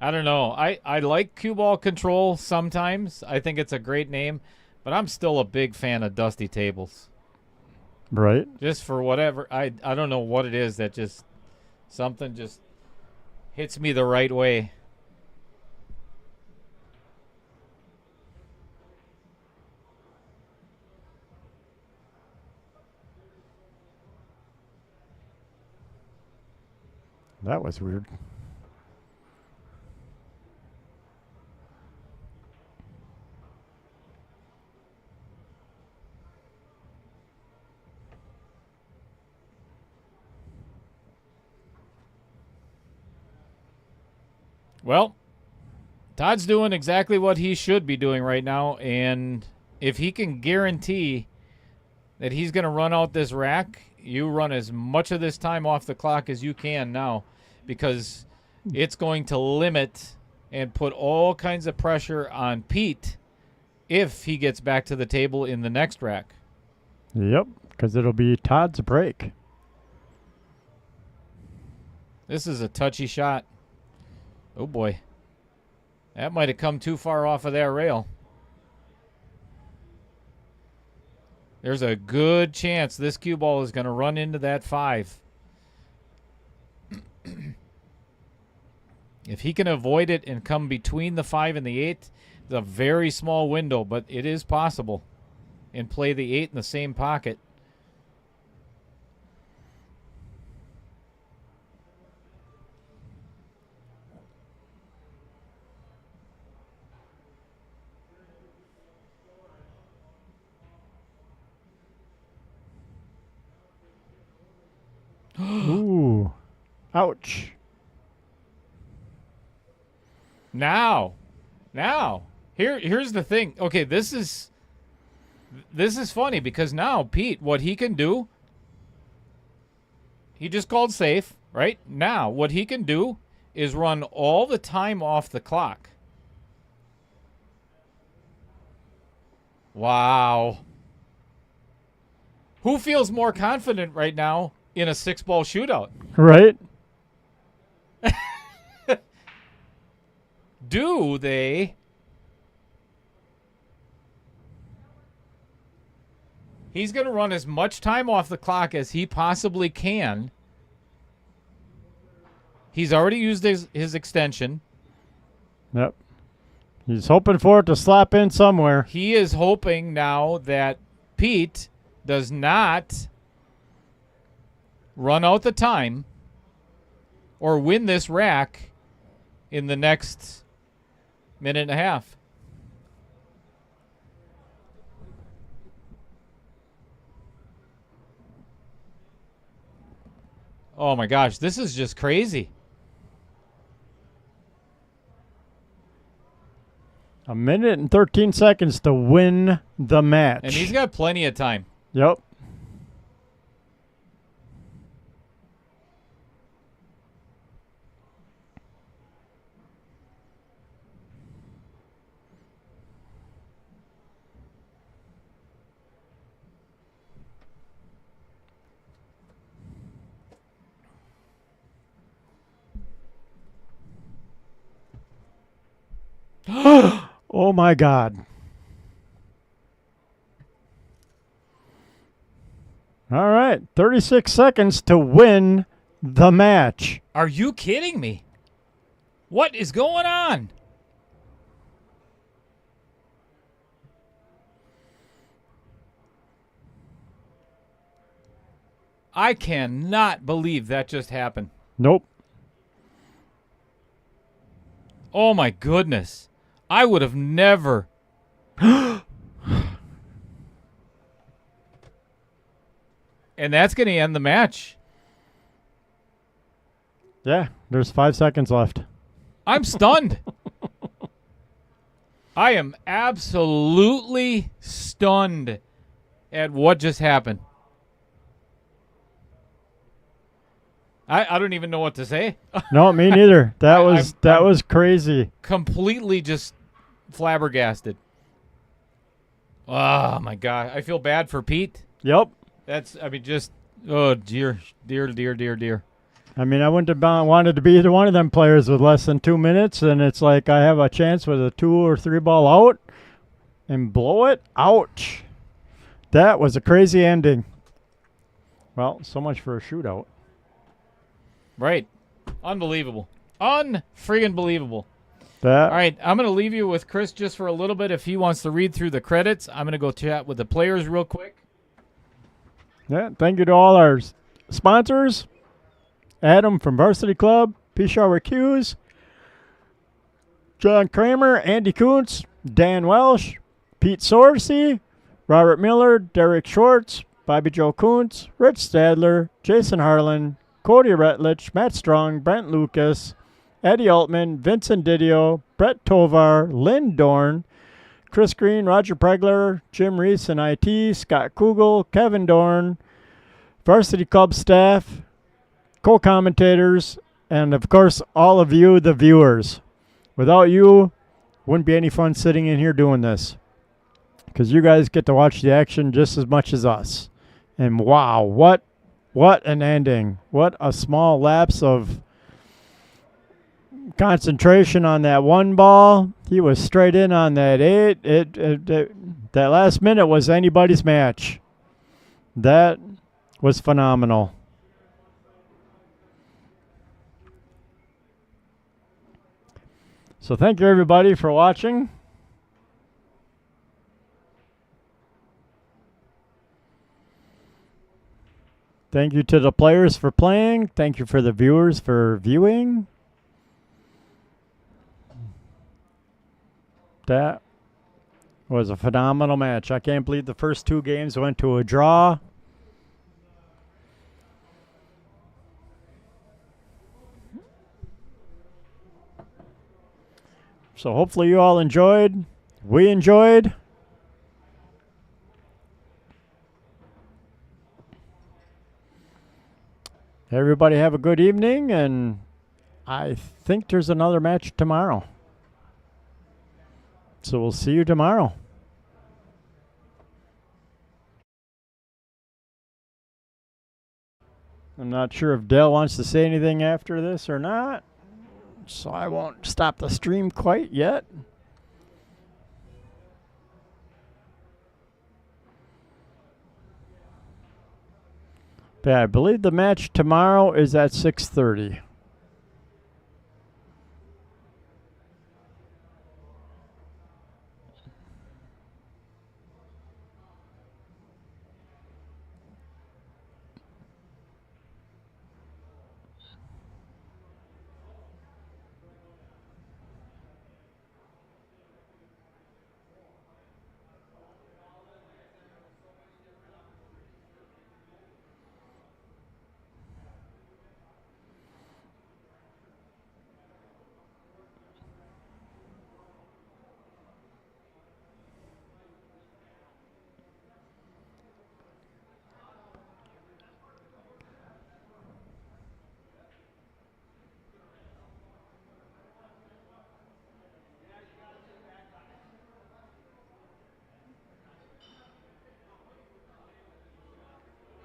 I don't know. I like cue ball control sometimes. I think it's a great name, but I'm still a big fan of Dusty Tables. Right. Just for whatever. I don't know what it is that just something just hits me the right way. That was weird. Well, Todd's doing exactly what he should be doing right now, and if he can guarantee that he's going to run out this rack, you run as much of this time off the clock as you can now, because it's going to limit and put all kinds of pressure on Pete if he gets back to the table in the next rack. Yep, because it'll be Todd's break. This is a touchy shot. Oh, boy. That might have come too far off of that rail. There's a good chance this cue ball is going to run into that 5. If he can avoid it and come between the 5 and the 8, it's a very small window, but it is possible. And play the 8 in the same pocket. Ooh. Ouch. Now, here's the thing. Okay, this is funny because now Pete, what he can do, he just called safe, right? Now, what he can do is run all the time off the clock. Wow. Who feels more confident right now in a 6-ball shootout? Right? Do they? He's going to run as much time off the clock as he possibly can. He's already used his extension. Yep. He's hoping for it to slap in somewhere. He is hoping now that Pete does not run out the time or win this rack in the next minute and a half. Oh my gosh, this is just crazy. A minute and 13 seconds to win the match. And he's got plenty of time. Yep. Oh my God. All right, 36 seconds to win the match. Are you kidding me? What is going on? I cannot believe that just happened. Nope. Oh my goodness. I would have never. And that's going to end the match. Yeah, there's 5 seconds left. I'm stunned. I am absolutely stunned at what just happened. I don't even know what to say. No, me neither. That was crazy. Completely just flabbergasted. Oh my God. I feel bad for Pete. Yep. Oh dear. I mean, I wouldn't have wanted to be either one of them players with less than 2 minutes, and it's like I have a chance with a 2 or 3 ball out and blow it. Ouch. That was a crazy ending. Well, so much for a shootout. Right. Unbelievable. Unfriggin' believable. That. All right, I'm going to leave you with Chris just for a little bit. If he wants to read through the credits, I'm going to go chat with the players real quick. Yeah, thank you to all our sponsors. Adam from Varsity Club, P. Shower Hughes, John Kramer, Andy Kuntz, Dan Welsh, Pete Sorce, Robert Miller, Derek Schwartz, Bobby Joe Kuntz, Rich Stadler, Jason Harlan, Cody Retlich, Matt Strong, Brent Lucas, Eddie Altman, Vincent Didio, Brett Tovar, Lynn Dorn, Chris Green, Roger Pregler, Jim Reese in IT, Scott Kugel, Kevin Dorn, Varsity Club staff, co-commentators, and of course all of you, the viewers. Without you, wouldn't be any fun sitting in here doing this, because you guys get to watch the action just as much as us. And wow, what an ending. What a small lapse of concentration on that one ball. He was straight in on that 8. That last minute was anybody's match. That was phenomenal. So thank you everybody for watching. Thank you to the players for playing. Thank you for the viewers for viewing. That was a phenomenal match. I can't believe the first 2 games went to a draw. So hopefully you all enjoyed. We enjoyed. Everybody have a good evening, and I think there's another match tomorrow. So we'll see you tomorrow. I'm not sure if Dell wants to say anything after this or not, so I won't stop the stream quite yet. But I believe the match tomorrow is at 6:30.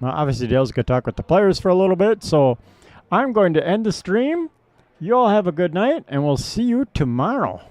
Now, obviously, Dale's going to talk with the players for a little bit, so I'm going to end the stream. You all have a good night, and we'll see you tomorrow.